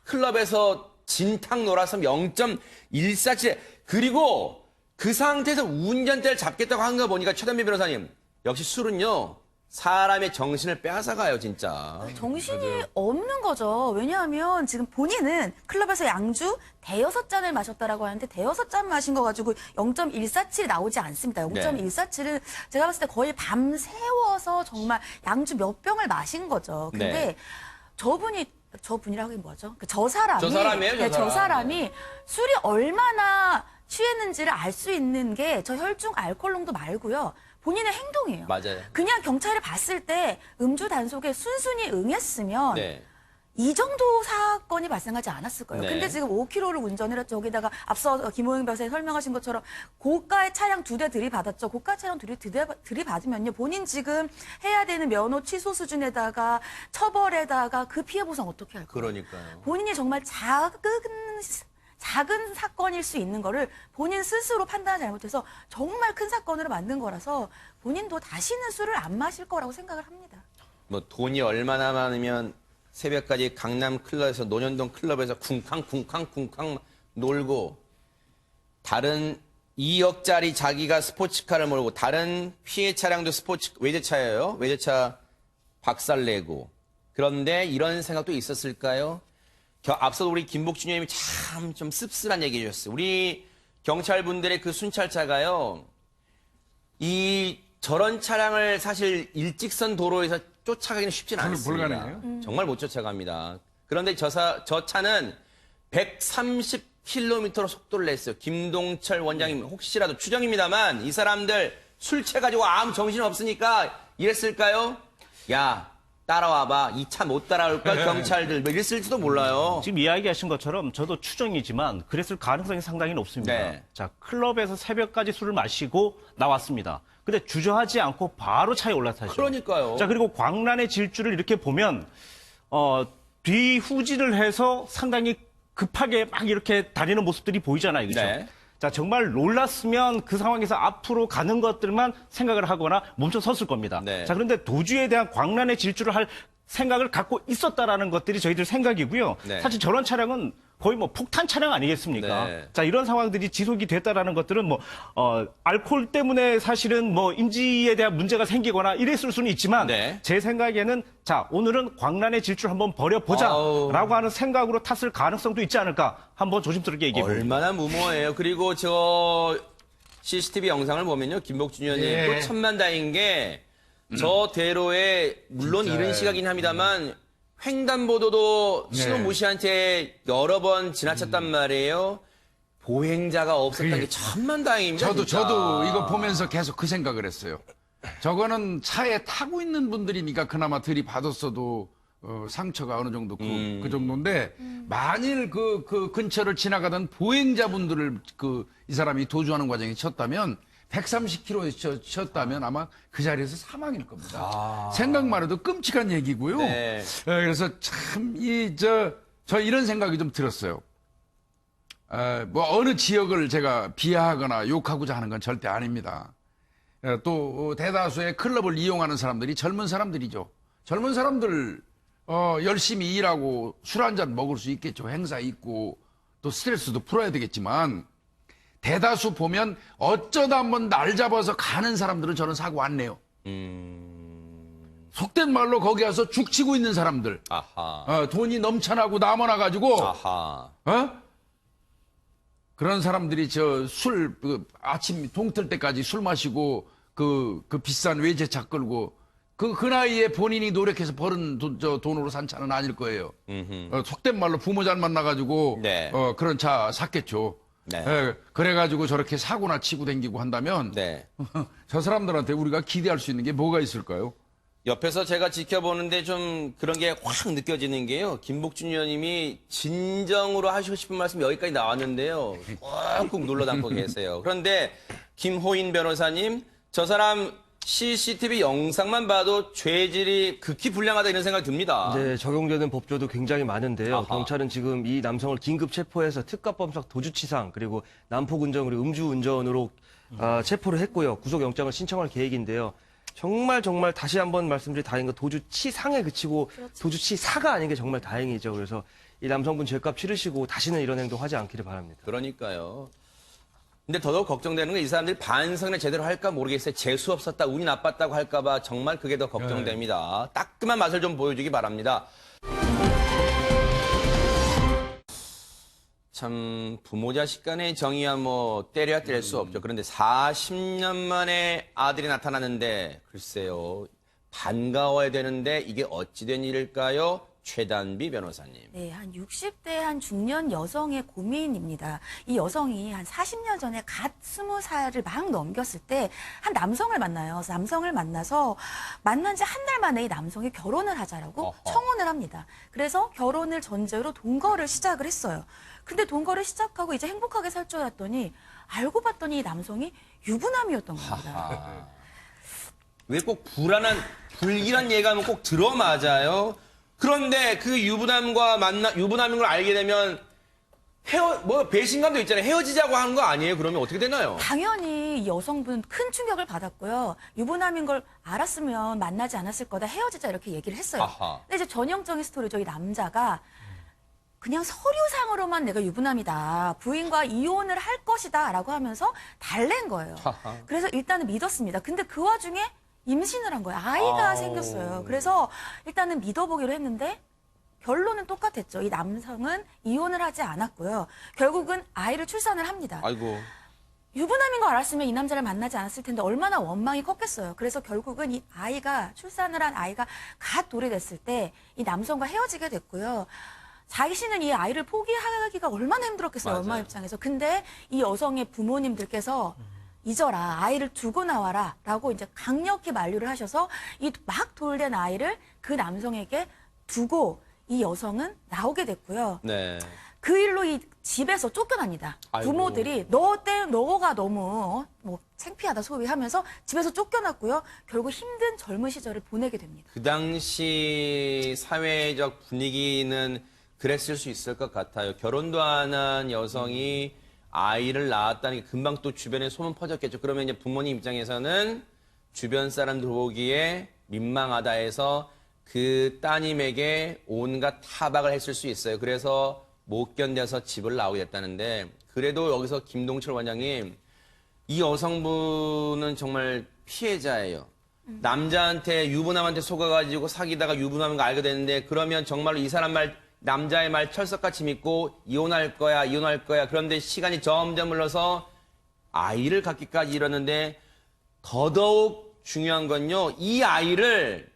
A: 클럽에서 진탕 놀았으면 0.147 그리고 그 상태에서 운전대를 잡겠다고 한 거 보니까 최단비 변호사님 역시 술은요 사람의 정신을 빼앗아가요 진짜.
D: 정신이 없는 거죠. 왜냐하면 지금 본인은 클럽에서 양주 대여섯 잔을 마셨다라고 하는데 대여섯 잔 마신 거 가지고 0.147이 나오지 않습니다. 0.147은 제가 봤을 때 거의 밤 새워서 정말 양주 몇 병을 마신 거죠. 근데
A: 네.
D: 저분이라고 하긴 뭐죠? 저 사람이
A: 저 사람이에요, 저
D: 저
A: 사람.
D: 사람이 술이 얼마나 취했는지를 알 수 있는 게 저 혈중 알코올 농도 말고요. 본인의 행동이에요.
A: 맞아요.
D: 그냥 경찰이 봤을 때 음주 단속에 순순히 응했으면
A: 네.
D: 이 정도 사건이 발생하지 않았을 거예요.
A: 네.
D: 근데 지금 5km를 운전을 했죠. 거기다가 앞서 김호영 변호사님 설명하신 것처럼 고가의 차량 2대 들이받았죠. 고가 차량 들이받으면요. 본인 지금 해야 되는 면허 취소 수준에다가 처벌에다가 그 피해 보상 어떻게 할 거예요?
A: 그러니까요.
D: 본인이 정말 작은 사건일 수 있는 거를 본인 스스로 판단을 잘못해서 정말 큰 사건으로 만든 거라서 본인도 다시는 술을 안 마실 거라고 생각을 합니다.
A: 뭐 돈이 얼마나 많으면 새벽까지 강남 클럽에서 노년동 클럽에서 쿵쾅 놀고 다른 2억짜리 자기가 스포츠카를 몰고 다른 피해 차량도 외제차예요. 외제차 박살내고. 그런데 이런 생각도 있었을까요? 앞서 우리 김복준 의원님이 참 좀 씁쓸한 얘기 해주셨어요. 우리 경찰분들의 그 순찰차가요. 저런 차량을 사실 일직선 도로에서 쫓아가기는 쉽진 않습니다.
B: 불가능해요?
A: 정말 못 쫓아갑니다. 그런데 저 차는 130km로 속도를 냈어요. 김동철 원장님 혹시라도 추정입니다만 이 사람들 술 취해가지고 아무 정신 없으니까 이랬을까요? 야 따라와봐. 이 차 못 따라올 걸 경찰들 뭐 이랬을지도 몰라요.
E: 지금 이야기하신 것처럼 저도 추정이지만 그랬을 가능성이 상당히 높습니다.
A: 네.
E: 자, 클럽에서 새벽까지 술을 마시고 나왔습니다. 근데 주저하지 않고 바로 차에 올라타죠.
A: 그러니까요.
E: 자, 그리고 광란의 질주를 이렇게 보면 뒤후진을 해서 상당히 급하게 막 이렇게 다니는 모습들이 보이잖아요. 그렇죠?
A: 네.
E: 자, 정말 놀랐으면 그 상황에서 앞으로 가는 것들만 생각을 하거나 멈춰 섰을 겁니다.
A: 네.
E: 자, 그런데 도주에 대한 광란의 질주를 할 생각을 갖고 있었다라는 것들이 저희들 생각이고요.
A: 네.
E: 사실 저런 차량은 거의 뭐 폭탄 차량 아니겠습니까?
A: 네.
E: 자, 이런 상황들이 지속이 됐다라는 것들은 뭐, 알코올 때문에 사실은 뭐 인지에 대한 문제가 생기거나 이랬을 수는 있지만
A: 네.
E: 제 생각에는 자, 오늘은 광란의 질주를 한번 버려보자라고 하는 생각으로 탔을 가능성도 있지 않을까 한번 조심스럽게 얘기해 봅니다.
A: 얼마나 무모해요. 그리고 저 CCTV 영상을 보면요. 김복준 의원님
B: 예.
A: 또 천만다인 게 저 대로에 물론
B: 진짜.
A: 이른 시각이긴 합니다만 횡단보도도
B: 네.
A: 신호 무시한 채 여러 번 지나쳤단 말이에요. 보행자가 없었다는 게 천만다행입니다.
B: 저도
A: 진짜.
B: 이거 보면서 계속 그 생각을 했어요. 저거는 차에 타고 있는 분들이니까 그나마 들이받았어도 상처가 어느 정도 그 정도인데 만일 그 근처를 지나가던 보행자분들을 이 사람이 도주하는 과정에 쳤다면 130km에 쳤다면 아마 그 자리에서 사망일 겁니다. 생각만 해도 끔찍한 얘기고요.
A: 네.
B: 그래서 참 저 이런 생각이 좀 들었어요. 뭐 어느 지역을 제가 비하하거나 욕하고자 하는 건 절대 아닙니다. 또 대다수의 클럽을 이용하는 사람들이 젊은 사람들이죠. 젊은 사람들 열심히 일하고 술 한잔 먹을 수 있겠죠. 행사 있고 또 스트레스도 풀어야 되겠지만 대다수 보면 어쩌다 한번 날 잡아서 가는 사람들은 저는 사고 안 내요. 속된 말로 거기 가서 죽치고 있는 사람들.
A: 아하.
B: 돈이 넘쳐나고 남아나가지고
A: 아하.
B: 그런 사람들이 아침 동틀 때까지 술 마시고 그 비싼 외제차 끌고 그 나이에 본인이 노력해서 벌은 돈으로 산 차는 아닐 거예요. 속된 말로 부모 잘 만나가지고
A: 네.
B: 그런 차 샀겠죠.
A: 네.
B: 그래가지고 저렇게 사고나 치고 댕기고 한다면
A: 네.
B: 저 사람들한테 우리가 기대할 수 있는 게 뭐가 있을까요?
A: 옆에서 제가 지켜보는데 좀 그런 게 확 느껴지는 게요. 김복준 의원님이 진정으로 하시고 싶은 말씀 여기까지 나왔는데요. 꾹꾹 눌러 담고 계세요. 그런데 김호인 변호사님, 저 사람 CCTV 영상만 봐도 죄질이 극히 불량하다 이런 생각이 듭니다.
F: 네, 적용되는 법조도 굉장히 많은데요.
A: 아하.
F: 경찰은 지금 이 남성을 긴급 체포해서 특가법상 도주치상 그리고 난폭운전 그리고 음주운전으로 체포를 했고요. 구속영장을 신청할 계획인데요. 정말 다시 한번 말씀드릴 다행인 건 도주치상에 그치고 도주치사가 아닌 게 정말 다행이죠. 그래서 이 남성분 죄값 치르시고 다시는 이런 행동 하지 않기를 바랍니다.
A: 그러니까요. 근데 더더욱 걱정되는 건 이 사람들이 반성을 제대로 할까 모르겠어요. 재수 없었다, 운이 나빴다고 할까봐 정말 그게 더 걱정됩니다. 따끔한 맛을 좀 보여주기 바랍니다. 참 부모 자식 간의 정의야 뭐 때려야 뗄 수 없죠. 그런데 40년 만에 아들이 나타났는데 글쎄요. 반가워야 되는데 이게 어찌된 일일까요? 최단비 변호사님.
D: 네, 한 60대 한 중년 여성의 고민입니다. 이 여성이 한 40년 전에 갓 20살을 막 넘겼을 때 한 남성을 만나요. 그래서 남성을 만나서 만난 지 한 달 만에 이 남성이 결혼을 하자라고
A: 어허.
D: 청혼을 합니다. 그래서 결혼을 전제로 동거를 시작을 했어요. 근데 동거를 시작하고 이제 행복하게 살 줄 알았더니 알고 봤더니 이 남성이 유부남이었던 겁니다.
A: 왜 꼭 불길한 예감은 꼭 들어맞아요? 그런데 그 유부남인 걸 알게 되면 배신감도 있잖아요. 헤어지자고 하는 거 아니에요? 그러면 어떻게 되나요?
D: 당연히 이 여성분은 큰 충격을 받았고요. 유부남인 걸 알았으면 만나지 않았을 거다. 헤어지자 이렇게 얘기를 했어요.
A: 아하.
D: 근데 이제 전형적인 스토리죠. 이 남자가 그냥 서류상으로만 내가 유부남이다. 부인과 이혼을 할 것이다. 라고 하면서 달랜 거예요.
A: 하하.
D: 그래서 일단은 믿었습니다. 근데 그 와중에 임신을 한 거예요. 아이가
A: 아우.
D: 생겼어요. 그래서 일단은 믿어보기로 했는데 결론은 똑같았죠. 이 남성은 이혼을 하지 않았고요. 결국은 아이를 출산을 합니다.
A: 아이고.
D: 유부남인 거 알았으면 이 남자를 만나지 않았을 텐데 얼마나 원망이 컸겠어요. 그래서 결국은 이 아이가 출산을 한 아이가 갓 돌이 됐을 때 이 남성과 헤어지게 됐고요. 자신은 이 아이를 포기하기가 얼마나 힘들었겠어요.
A: 맞아요.
D: 엄마 입장에서. 근데 이 여성의 부모님들께서 잊어라. 아이를 두고 나와라. 라고 이제 강력히 만류를 하셔서 이 막 돌된 아이를 그 남성에게 두고 이 여성은 나오게 됐고요.
A: 네.
D: 그 일로 이 집에서 쫓겨납니다.
A: 아이고.
D: 부모들이 너가 너무 뭐 창피하다 소위 하면서 집에서 쫓겨났고요. 결국 힘든 젊은 시절을 보내게 됩니다.
A: 그 당시 사회적 분위기는 그랬을 수 있을 것 같아요. 결혼도 안 한 여성이 아이를 낳았다는 게 금방 또 주변에 소문 퍼졌겠죠. 그러면 이제 부모님 입장에서는 주변 사람들 보기에 민망하다 해서 그 따님에게 온갖 타박을 했을 수 있어요. 그래서 못 견뎌서 집을 나오게 됐다는데 그래도 여기서 김동철 원장님 이 여성분은 정말 피해자예요. 남자한테 유부남한테 속아가지고 사귀다가 유부남인 거 알게 됐는데 그러면 정말로 이 사람 남자의 말 철석같이 믿고 이혼할 거야. 그런데 시간이 점점 흘러서 아이를 갖기까지 이러는데 더더욱 중요한 건요. 이 아이를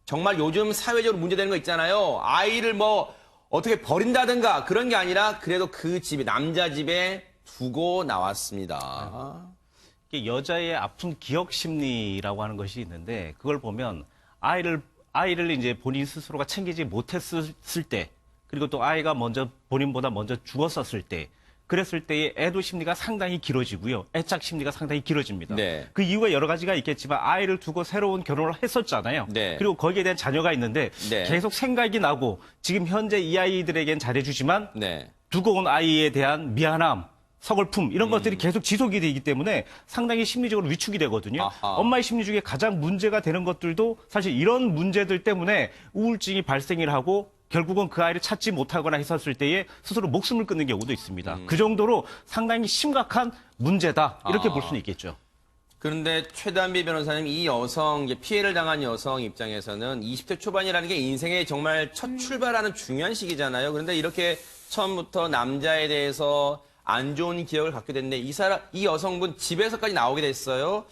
A: 정말 요즘 사회적으로 문제되는 거 있잖아요. 아이를 뭐 어떻게 버린다든가 그런 게 아니라 그래도 그 집에 남자 집에 두고 나왔습니다.
E: 이게 여자의 아픈 기억 심리라고 하는 것이 있는데 그걸 보면 아이를 이제 본인 스스로가 챙기지 못했을 때 그리고 또 아이가 본인보다 먼저 죽었었을 때 그랬을 때의 애도 심리가 상당히 길어지고요. 애착 심리가 상당히 길어집니다.
A: 네.
E: 그 이유가 여러 가지가 있겠지만 아이를 두고 새로운 결혼을 했었잖아요.
A: 네.
E: 그리고 거기에 대한 자녀가 있는데
A: 네.
E: 계속 생각이 나고 지금 현재 이 아이들에겐 잘해주지만
A: 네.
E: 두고 온 아이에 대한 미안함, 서글픔 이런 것들이 계속 지속이 되기 때문에 상당히 심리적으로 위축이 되거든요.
A: 아하.
E: 엄마의 심리 중에 가장 문제가 되는 것들도 사실 이런 문제들 때문에 우울증이 발생을 하고 결국은 그 아이를 찾지 못하거나 했었을 때에 스스로 목숨을 끊는 경우도 있습니다. 그 정도로 상당히 심각한 문제다 이렇게 볼 수는 있겠죠.
A: 그런데 최단비 변호사님, 이 여성, 이제 피해를 당한 여성 입장에서는 20대 초반이라는 게 인생의 정말 첫 출발하는 중요한 시기잖아요. 그런데 이렇게 처음부터 남자에 대해서 안 좋은 기억을 갖게 됐는데 이 여성분 집에서까지 나오게 됐어요.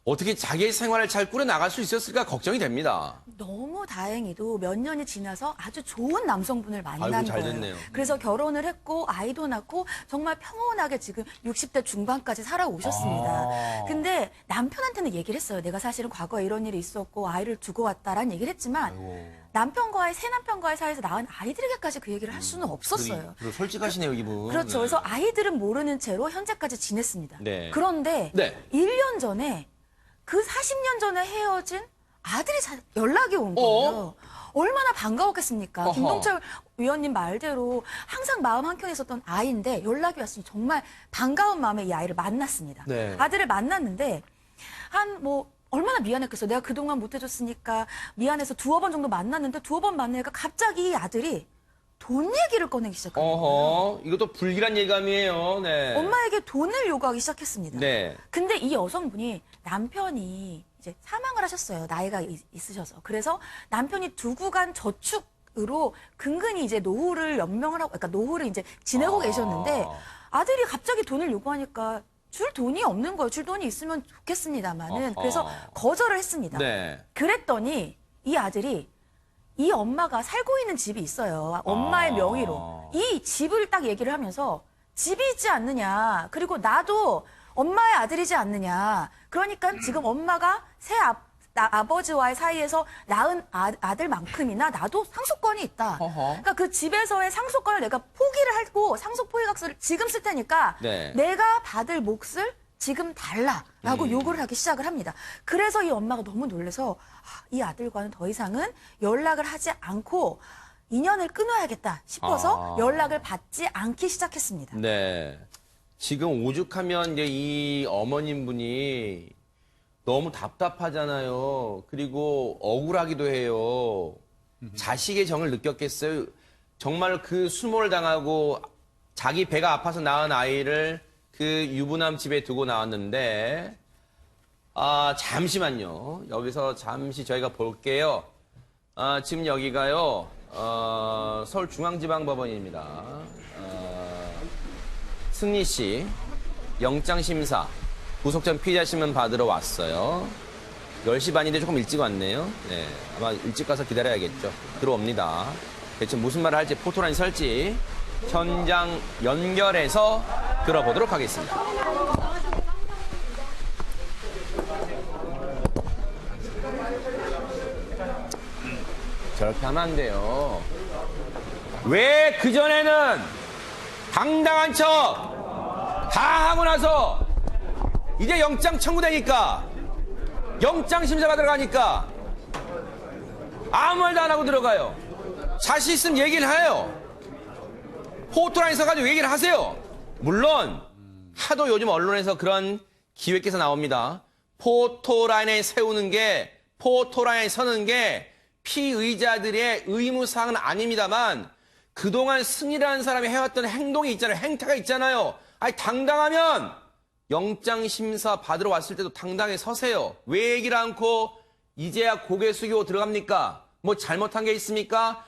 A: 어떻게 자기의 생활을 잘 꾸려나갈 수 있었을까 걱정이 됩니다.
D: 너무 다행히도 몇 년이 지나서 아주 좋은 남성분을 만난
A: 아이고, 잘
D: 거예요.
A: 됐네요.
D: 그래서 결혼을 했고 아이도 낳고 정말 평온하게 지금 60대 중반까지 살아오셨습니다. 근데 남편한테는 얘기를 했어요. 내가 사실은 과거에 이런 일이 있었고 아이를 두고 왔다라는 얘기를 했지만 새 남편과의 사이에서 낳은 아이들에게까지 그 얘기를 할 수는 없었어요.
A: 그리고 솔직하시네요, 이분.
D: 그렇죠.
A: 네.
D: 그래서 아이들은 모르는 채로 현재까지 지냈습니다.
A: 네.
D: 그런데
A: 네.
D: 1년 전에 그 40년 전에 헤어진 아들이 연락이 온 거예요. 얼마나 반가웠겠습니까?
A: 어허.
D: 김동철 위원님 말대로 항상 마음 한켠에 있었던 아이인데 연락이 왔으니 정말 반가운 마음에 이 아이를 만났습니다.
A: 네.
D: 아들을 만났는데 얼마나 미안했겠어. 내가 그동안 못해줬으니까 미안해서 두어 번 정도 만났는데 두어 번 만나니까 갑자기 이 아들이 돈 얘기를 꺼내기 시작합니다.
A: 어허, 이것도 불길한 예감이에요. 네.
D: 엄마에게 돈을 요구하기 시작했습니다.
A: 네.
D: 근데 이 여성분이 남편이 이제 사망을 하셨어요. 나이가 있으셔서. 그래서 남편이 두고 간 저축으로 근근히 이제 노후를 연명을 하고, 그러니까 노후를 이제 지내고 계셨는데 아들이 갑자기 돈을 요구하니까 줄 돈이 없는 거예요. 줄 돈이 있으면 좋겠습니다만은.
A: 어허.
D: 그래서 거절을 했습니다.
A: 네.
D: 그랬더니 이 아들이 이 엄마가 살고 있는 집이 있어요. 엄마의 명의로. 이 집을 딱 얘기를 하면서 집이 있지 않느냐. 그리고 나도 엄마의 아들이지 않느냐. 그러니까 지금 엄마가 아버지와의 사이에서 낳은 아들만큼이나 나도 상속권이 있다. 그러니까 그 집에서의 상속권을 내가 포기를 하고 상속 포기각서를 지금 쓸 테니까
A: 네.
D: 내가 받을 몫을 지금 달라라고 요구를 하기 시작을 합니다. 그래서 이 엄마가 너무 놀라서 이 아들과는 더 이상은 연락을 하지 않고 인연을 끊어야겠다 싶어서
A: 아.
D: 연락을 받지 않기 시작했습니다.
A: 네. 지금 오죽하면 이제 이 어머님 분이 너무 답답하잖아요. 그리고 억울하기도 해요. 자식의 정을 느꼈겠어요. 정말 그 수모를 당하고 자기 배가 아파서 낳은 아이를 그 유부남 집에 두고 나왔는데, 잠시만요. 여기서 잠시 저희가 볼게요. 지금 여기가요, 서울중앙지방법원입니다. 승리 씨, 영장심사, 구속전 피의자 신문 받으러 왔어요. 10시 반인데 조금 일찍 왔네요. 네, 아마 일찍 가서 기다려야겠죠. 들어옵니다. 대체 무슨 말을 할지, 포토라인이 설지 현장 연결해서 들어보도록 하겠습니다. 저렇게 하면 안 돼요. 왜 그전에는 당당한 척 다 하고 나서 이제 영장 청구되니까 영장 심사 받으러 가니까 아무 말도 안 하고 들어가요. 자신 있으면 얘기를 해요. 포토라인 서가지고 얘기를 하세요. 물론 하도 요즘 언론에서 그런 기획기사 나옵니다. 포토라인에 세우는 게, 포토라인에 서는 게 피의자들의 의무사항은 아닙니다만 그동안 승리라는 사람이 해왔던 행동이 있잖아요. 행태가 있잖아요. 아니 당당하면 영장심사 받으러 왔을 때도 당당히 서세요. 왜 얘기를 않고 이제야 고개 숙이고 들어갑니까? 뭐 잘못한 게 있습니까?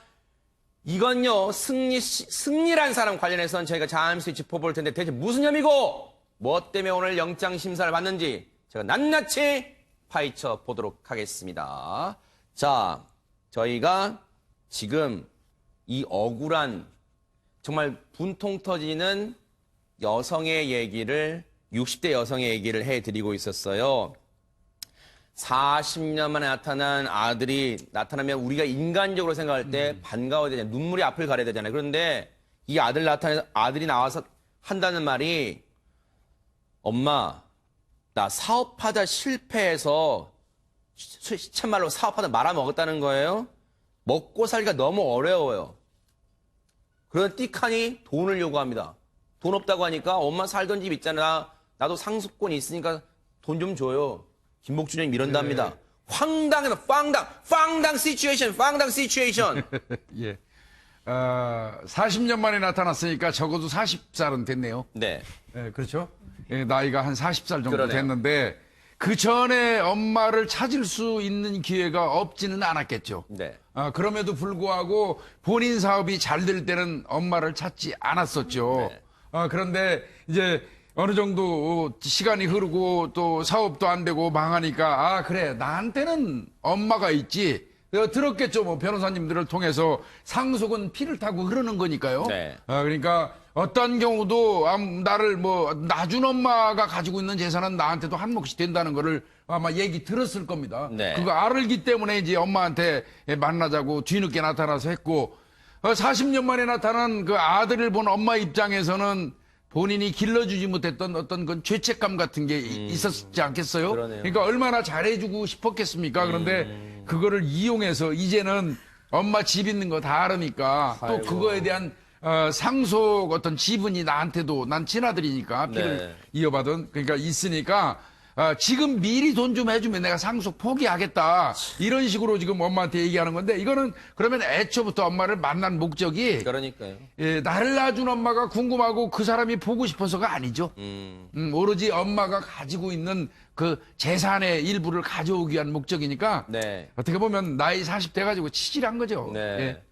A: 이건요, 승리란 사람 관련해서는 저희가 잠시 짚어볼 텐데 대체 무슨 혐의고 뭐 때문에 오늘 영장심사를 받는지 제가 낱낱이 파헤쳐 보도록 하겠습니다. 자, 저희가 지금 이 억울한 정말 분통 터지는 여성의 얘기를 60대 여성의 얘기를 해드리고 있었어요. 40년 만에 나타난 아들이 나타나면 우리가 인간적으로 생각할 때 반가워야 되잖아요. 눈물이 앞을 가려야 되잖아요. 그런데 이 아들이 나와서 한다는 말이 엄마, 나 사업하다 실패해서 참말로 사업하다 말아먹었다는 거예요. 먹고 살기가 너무 어려워요. 그런 띠칸이 돈을 요구합니다. 돈 없다고 하니까 엄마 살던 집 있잖아. 나도 상속권이 있으니까 돈 좀 줘요. 김복준 형님 이런답니다. 황당해요. 빵당 시츄에이션.
B: 예. 40년 만에 나타났으니까 적어도 40살은 됐네요.
A: 네.
B: 예, 그렇죠? 예, 나이가 한 40살 정도
A: 그러네요.
B: 됐는데 그 전에 엄마를 찾을 수 있는 기회가 없지는 않았겠죠.
A: 네.
B: 그럼에도 불구하고 본인 사업이 잘 될 때는 엄마를 찾지 않았었죠.
A: 네.
B: 그런데 이제 어느 정도 시간이 흐르고 또 사업도 안 되고 망하니까 그래 나한테는 엄마가 있지. 내가 들었겠죠. 뭐 변호사님들을 통해서 상속은 피를 타고 흐르는 거니까요.
A: 네.
B: 그러니까 어떤 경우도 나를 뭐 낳아준 엄마가 가지고 있는 재산은 나한테도 한 몫이 된다는 거를 아마 얘기 들었을 겁니다.
A: 네.
B: 그거 알기 때문에 이제 엄마한테 만나자고 뒤늦게 나타나서 했고 40년 만에 나타난 그 아들을 본 엄마 입장에서는 본인이 길러주지 못했던 어떤 그 죄책감 같은 게 있었지 않겠어요?
A: 그러네요.
B: 그러니까 얼마나 잘해주고 싶었겠습니까? 그런데 그거를 이용해서 이제는 엄마 집 있는 거 다 알으니까 또 그거에 대한 상속 어떤 지분이 나한테도 난 친아들이니까 피를
A: 네.
B: 이어받은 그러니까 있으니까 지금 미리 돈 좀 해주면 내가 상속 포기하겠다 이런 식으로 지금 엄마한테 얘기하는 건데 이거는 그러면 애초부터 엄마를 만난 목적이
A: 그러니까요.
B: 나를 낳아준 엄마가 궁금하고 그 사람이 보고 싶어서가 아니죠. 오로지 엄마가 가지고 있는 그 재산의 일부를 가져오기 위한 목적이니까
A: 네.
B: 어떻게 보면 나이 40대 가지고 치질한 거죠.
A: 네.
B: 예.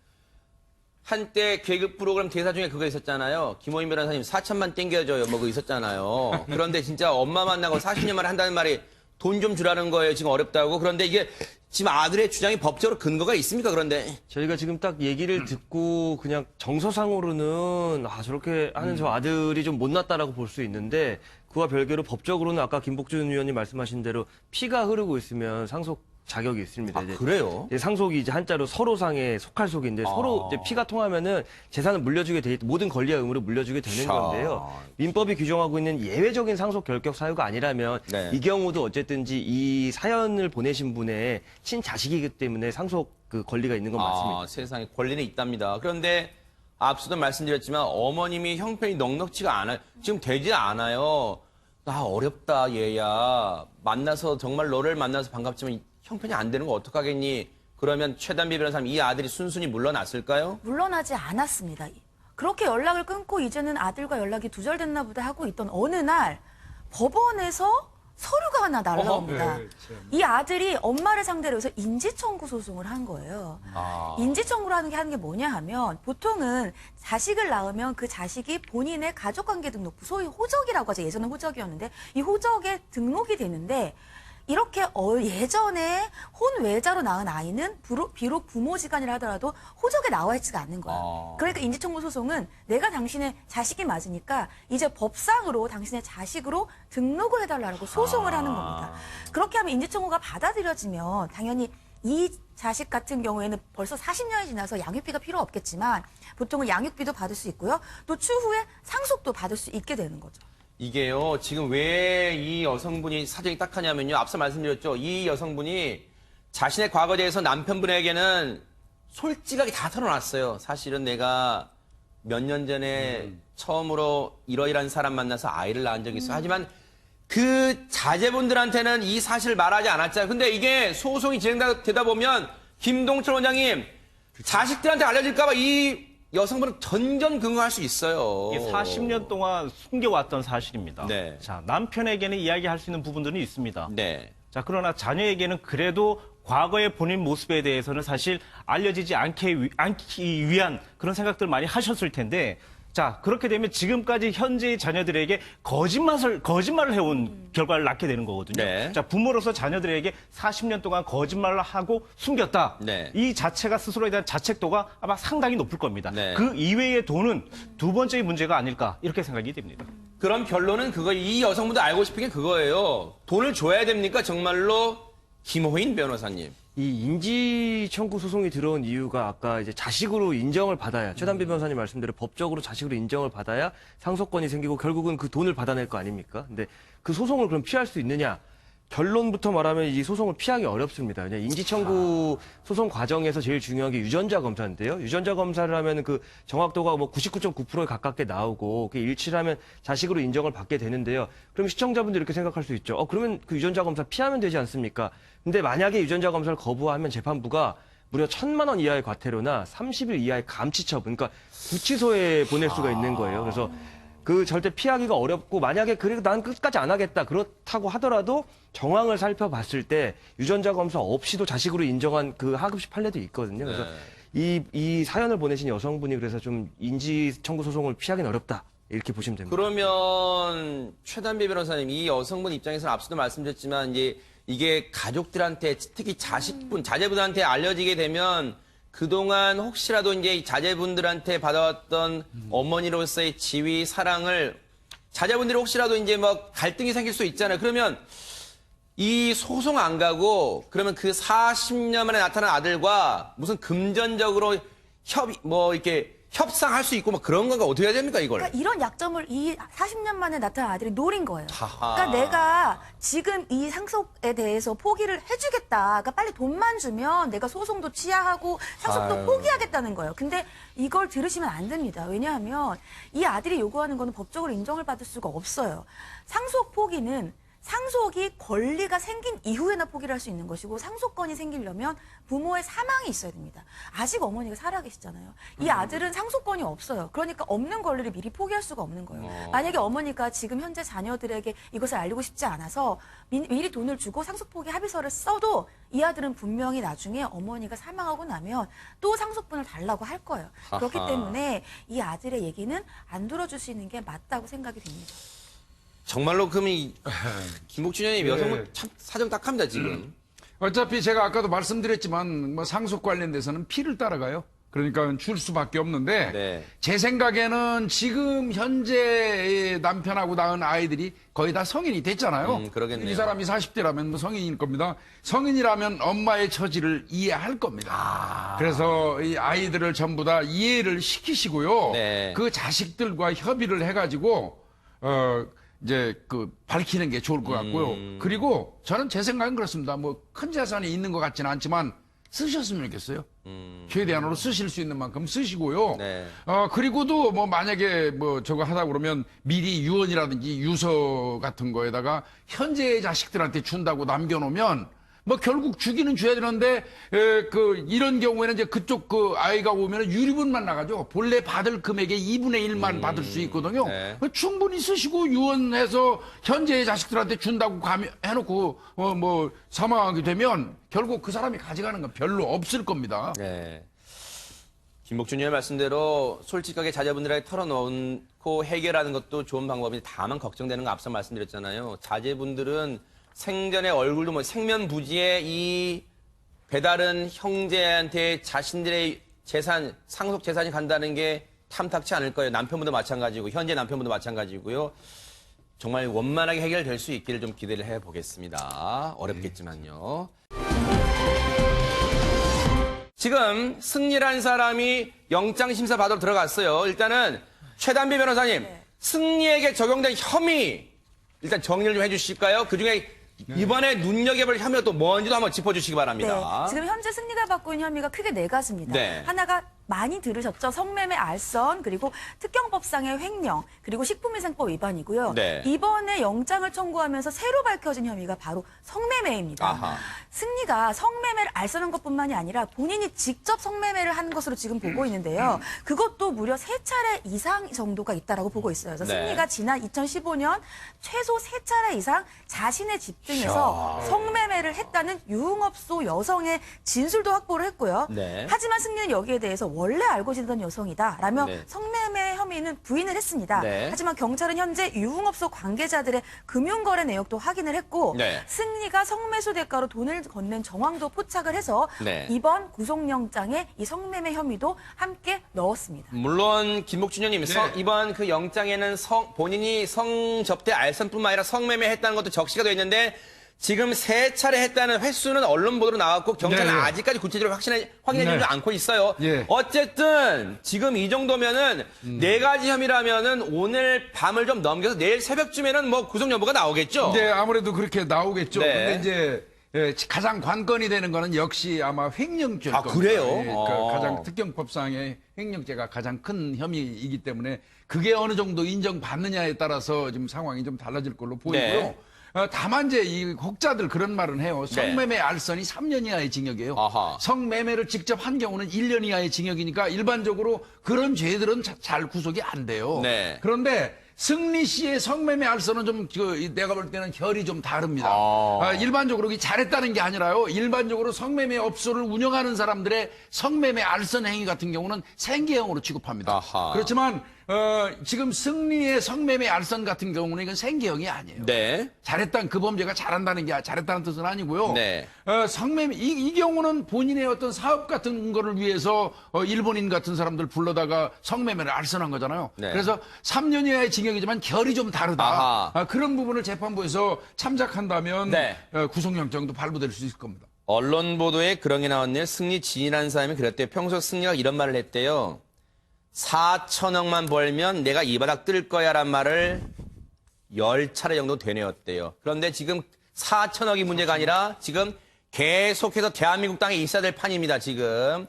A: 한때 개그 프로그램 대사 중에 그거 있었잖아요. 김호인 변호사님 4천만 땡겨줘요. 뭐 그거 있었잖아요. 그런데 진짜 엄마 만나고 40년 만에 한다는 말이 돈 좀 주라는 거예요. 지금 어렵다고. 그런데 이게 지금 아들의 주장이 법적으로 근거가 있습니까? 그런데
F: 저희가 지금 딱 얘기를 듣고 그냥 정서상으로는 저렇게 하는 저 아들이 좀 못났다라고 볼 수 있는데 그와 별개로 법적으로는 아까 김복준 의원님 말씀하신 대로 피가 흐르고 있으면 상속 자격이 있습니다.
A: 아,
F: 이제
A: 그래요?
F: 이제 상속이 이제 한자로 서로상의 속할 속인데 서로 이제 피가 통하면은 재산을 물려주게 돼 모든 권리와 의무를 물려주게 되는
A: 자.
F: 건데요. 민법이 규정하고 있는 예외적인 상속 결격 사유가 아니라면
A: 네.
F: 이 경우도 어쨌든지 이 사연을 보내신 분의 친자식이기 때문에 상속 그 권리가 있는 건 맞습니다.
A: 세상에 권리는 있답니다. 그런데 앞서도 말씀드렸지만 어머님이 형편이 넉넉지가 않아요. 지금 되지 않아요. 나 어렵다 얘야. 만나서 정말 너를 만나서 반갑지만 형편이 안 되는 거 어떡하겠니? 그러면 최단비 변호사님 이 아들이 순순히 물러났을까요?
D: 물러나지 않았습니다. 그렇게 연락을 끊고 이제는 아들과 연락이 두절됐나 보다 하고 있던 어느 날 법원에서 서류가 하나 날라옵니다. 이 아들이 엄마를 상대로 해서 인지청구 소송을 한 거예요. 인지청구를 하는 게 뭐냐 하면 보통은 자식을 낳으면 그 자식이 본인의 가족관계 등록부, 소위 호적이라고 하죠. 예전에 호적이었는데 이 호적에 등록이 되는데 이렇게 예전에 혼외자로 낳은 아이는 비록 부모지간이라 하더라도 호적에 나와 있지가 않는 거야. 그러니까 인지청구 소송은 내가 당신의 자식이 맞으니까 이제 법상으로 당신의 자식으로 등록을 해달라고 소송을 하는 겁니다. 그렇게 하면 인지청구가 받아들여지면 당연히 이 자식 같은 경우에는 벌써 40년이 지나서 양육비가 필요 없겠지만 보통은 양육비도 받을 수 있고요. 또 추후에 상속도 받을 수 있게 되는 거죠.
A: 이게요, 지금 왜 이 여성분이 사정이 딱하냐면요. 앞서 말씀드렸죠. 이 여성분이 자신의 과거에 대해서 남편분에게는 솔직하게 다 털어놨어요. 사실은 내가 몇 년 전에 처음으로 이러이러한 사람 만나서 아이를 낳은 적이 있어. 하지만 그 자제분들한테는 이 사실을 말하지 않았잖아요. 근데 이게 소송이 진행되다 보면 김동철 원장님, 자식들한테 알려질까봐 이 여성분은 전전긍긍할 수 있어요.
E: 이게 40년 동안 숨겨왔던 사실입니다.
A: 네.
E: 자, 남편에게는 이야기할 수 있는 부분들이 있습니다.
A: 네.
E: 자, 그러나 자녀에게는 그래도 과거의 본인 모습에 대해서는 사실 알려지지 않기 위한 그런 생각들 많이 하셨을 텐데, 자, 그렇게 되면 지금까지 현재의 자녀들에게 거짓말을 해온 결과를 낳게 되는 거거든요.
A: 네.
E: 자, 부모로서 자녀들에게 40년 동안 거짓말을 하고 숨겼다.
A: 네.
E: 이 자체가 스스로에 대한 자책도가 아마 상당히 높을 겁니다.
A: 네.
E: 그 이외의 돈은 두 번째의 문제가 아닐까 이렇게 생각이 됩니다.
A: 그럼 결론은 그거, 이 여성분도 알고 싶은 게 그거예요. 돈을 줘야 됩니까? 정말로 김호인 변호사님.
F: 이 인지 청구 소송이 들어온 이유가 아까 이제 자식으로 인정을 받아야 최단비 변호사님 말씀대로 법적으로 자식으로 인정을 받아야 상속권이 생기고 결국은 그 돈을 받아낼 거 아닙니까? 근데 그 소송을 그럼 피할 수 있느냐? 결론부터 말하면 이 소송을 피하기 어렵습니다. 그냥 인지 청구 소송 과정에서 제일 중요한 게 유전자 검사인데요. 유전자 검사를 하면 그 정확도가 뭐 99.9%에 가깝게 나오고 그 일치를 하면 자식으로 인정을 받게 되는데요. 그럼 시청자분들 이렇게 생각할 수 있죠. 그러면 그 유전자 검사 피하면 되지 않습니까? 근데 만약에 유전자 검사를 거부하면 재판부가 무려 1,000만 원 이하의 과태료나 30일 이하의 감치처분, 그러니까 구치소에 보낼 수가 있는 거예요. 그래서 그 절대 피하기가 어렵고 만약에 그래도 난 끝까지 안 하겠다 그렇다고 하더라도 정황을 살펴봤을 때 유전자 검사 없이도 자식으로 인정한 그 하급식 판례도 있거든요. 그래서 이 사연을 보내신 여성분이 그래서 좀 인지 청구 소송을 피하기는 어렵다. 이렇게 보시면 됩니다.
A: 그러면 최단비 변호사님, 이 여성분 입장에서는 앞서도 말씀드렸지만 이게 가족들한테, 특히 자제분한테 알려지게 되면 그동안 혹시라도 이제 자제분들한테 받아왔던 어머니로서의 지위, 사랑을 자제분들이 혹시라도 이제 뭐 갈등이 생길 수 있잖아요. 그러면 이 소송 안 가고 그러면 그 40년 만에 나타난 아들과 무슨 금전적으로 이렇게 협상할 수 있고 뭐 그런 건가 어떻게 해야 됩니까, 이걸?
D: 그러니까 이런 약점을 이 40년 만에 나타난 아들이 노린 거예요.
A: 하하.
D: 그러니까 내가 지금 이 상속에 대해서 포기를 해주겠다. 그러니까 빨리 돈만 주면 내가 소송도 취하하고 상속도
A: 아유.
D: 포기하겠다는 거예요. 근데 이걸 들으시면 안 됩니다. 왜냐하면 이 아들이 요구하는 거는 법적으로 인정을 받을 수가 없어요. 상속 포기는 상속이 권리가 생긴 이후에나 포기를 할 수 있는 것이고 상속권이 생기려면 부모의 사망이 있어야 됩니다. 아직 어머니가 살아계시잖아요. 이 아들은 상속권이 없어요. 그러니까 없는 권리를 미리 포기할 수가 없는 거예요. 만약에 어머니가 지금 현재 자녀들에게 이것을 알리고 싶지 않아서 미리 돈을 주고 상속 포기 합의서를 써도 이 아들은 분명히 나중에 어머니가 사망하고 나면 또 상속분을 달라고 할 거예요. 그렇기 때문에 이 아들의 얘기는 안 들어줄 수 있는 게 맞다고 생각이 됩니다.
A: 정말로 그럼 김복준님 여성분 참 사정 딱합니다, 지금.
B: 어차피 제가 아까도 말씀드렸지만 뭐 상속 관련돼서는 피를 따라가요. 그러니까 줄 수밖에 없는데
A: 네.
B: 제 생각에는 지금 현재 남편하고 낳은 아이들이 거의 다 성인이 됐잖아요.
A: 그러겠네요.
B: 이 사람이 40대라면 뭐 성인일 겁니다. 성인이라면 엄마의 처지를 이해할 겁니다. 그래서 이 아이들을 전부 다 이해를 시키시고요.
A: 네.
B: 그 자식들과 협의를 해가지고 이제 그 밝히는 게 좋을 것 같고요. 그리고 저는 제 생각은 그렇습니다. 뭐 큰 재산이 있는 것 같지는 않지만 쓰셨으면 좋겠어요. 최대한으로 쓰실 수 있는 만큼 쓰시고요.
A: 네.
B: 그리고도 뭐 만약에 뭐 저거 하다 그러면 미리 유언이라든지 유서 같은 거에다가 현재의 자식들한테 준다고 남겨놓으면 뭐 결국 주기는 줘야 되는데 그 이런 경우에는 이제 그쪽 그 아이가 오면 유리분만 나가죠. 본래 받을 금액의 2분의 1만 받을 수 있거든요.
A: 네.
B: 충분히 쓰시고 유언해서 현재의 자식들한테 준다고 해놓고 뭐 사망하게 되면 결국 그 사람이 가져가는 건 별로 없을 겁니다.
A: 네. 김복준 의원 말씀대로 솔직하게 자제분들에게 털어놓고 해결하는 것도 좋은 방법인데 다만 걱정되는 거 앞서 말씀드렸잖아요. 자제분들은 생전에 얼굴도 뭐 생면부지에 이 배다른 형제한테 자신들의 재산, 상속 재산이 간다는 게 탐탁치 않을 거예요. 남편분도 마찬가지고 현재 남편분도 마찬가지고요. 정말 원만하게 해결될 수 있기를 좀 기대를 해보겠습니다. 어렵겠지만요. 지금 승리라는 사람이 영장심사 받으러 들어갔어요. 일단은 최단비 변호사님, 승리에게 적용된 혐의 일단 정리를 좀 해주실까요? 그중에 이번에 눈여겨볼 혐의가 또 뭔지도 한번 짚어주시기 바랍니다.
D: 네, 지금 현재 승리가 받고 있는 혐의가 크게 네 가지입니다.
A: 네.
D: 하나가 많이 들으셨죠? 성매매 알선, 그리고 특경법상의 횡령, 그리고 식품위생법 위반이고요.
A: 네.
D: 이번에 영장을 청구하면서 새로 밝혀진 혐의가 바로 성매매입니다.
A: 아하.
D: 승리가 성매매를 알선한 것뿐만이 아니라 본인이 직접 성매매를 한 것으로 지금 보고 있는데요. 그것도 무려 3차례 이상 정도가 있다라고 보고 있어요. 그래서
A: 네.
D: 승리가 지난 2015년 최소 3차례 이상 자신의 집 등에서 성매매를 했다는 유흥업소 여성의 진술도 확보를 했고요.
A: 네.
D: 하지만 승리는 여기에 대해서 원래 알고 지내던 여성이다라며
A: 네.
D: 성매매 혐의는 부인을 했습니다.
A: 네.
D: 하지만 경찰은 현재 유흥업소 관계자들의 금융거래 내역도 확인을 했고
A: 네.
D: 승리가 성매수 대가로 돈을 건넨 정황도 포착을 해서
A: 네.
D: 이번 구속영장에 이 성매매 혐의도 함께 넣었습니다.
A: 물론 김복준 의원님 이번 그 영장에는 본인이 성접대 알선뿐만 아니라 성매매 했다는 것도 적시가 되어 있는데 지금 3차례 했다는 횟수는 언론 보도로 나왔고 경찰은
B: 네.
A: 아직까지 구체적으로 확인해주지
B: 네.
A: 않고 있어요.
B: 예.
A: 어쨌든 지금 이 정도면은 4가지 혐의라면은 오늘 밤을 좀 넘겨서 내일 새벽쯤에는 뭐 구속 여부가 나오겠죠.
B: 이제 아무래도 그렇게 나오겠죠.
A: 네.
B: 근데 이제 가장 관건이 되는 거는 역시 아마 횡령죄일
A: 아,
B: 겁니다.
A: 그래요?
B: 그러니까 가장 특경법상의 횡령죄가 가장 큰 혐의이기 때문에 그게 어느 정도 인정받느냐에 따라서 지금 상황이 좀 달라질 걸로 보이고요.
A: 네.
B: 다만 이제 이 혹자들 그런 말은 해요. 성매매 알선이 3년 이하의 징역이에요.
A: 아하.
B: 성매매를 직접 한 경우는 1년 이하의 징역이니까 일반적으로 그런 죄들은 잘 구속이 안 돼요.
A: 네.
B: 그런데 승리 씨의 성매매 알선은 좀 내가 볼 때는 결이 좀 다릅니다. 일반적으로 잘했다는 게 아니라요. 일반적으로 성매매 업소를 운영하는 사람들의 성매매 알선 행위 같은 경우는 생계형으로 취급합니다.
A: 아하.
B: 그렇지만 지금 승리의 성매매 알선 같은 경우는 이건 생계형이 아니에요.
A: 네.
B: 잘했다는 그 범죄가 잘했다는 뜻은 아니고요.
A: 네.
B: 성매매 이 경우는 본인의 어떤 사업 같은 거를 위해서 일본인 같은 사람들 불러다가 성매매를 알선한 거잖아요.
A: 네.
B: 그래서 3년 이하의 징역이지만 결이 좀 다르다.
A: 아하.
B: 그런 부분을 재판부에서 참작한다면
A: 네.
B: 구속영장도 발부될 수 있을 겁니다.
A: 언론 보도에 그런 게 나왔네요. 승리 지인이라는 사람이 그랬대요. 평소 승리가 이런 말을 했대요. 4천억만 벌면 내가 이 바닥 뜰 거야란 말을 10차례 정도 되뇌었대요. 그런데 지금 4천억이 문제가 아니라 지금 계속해서 대한민국 땅에 있어야 될 판입니다, 지금.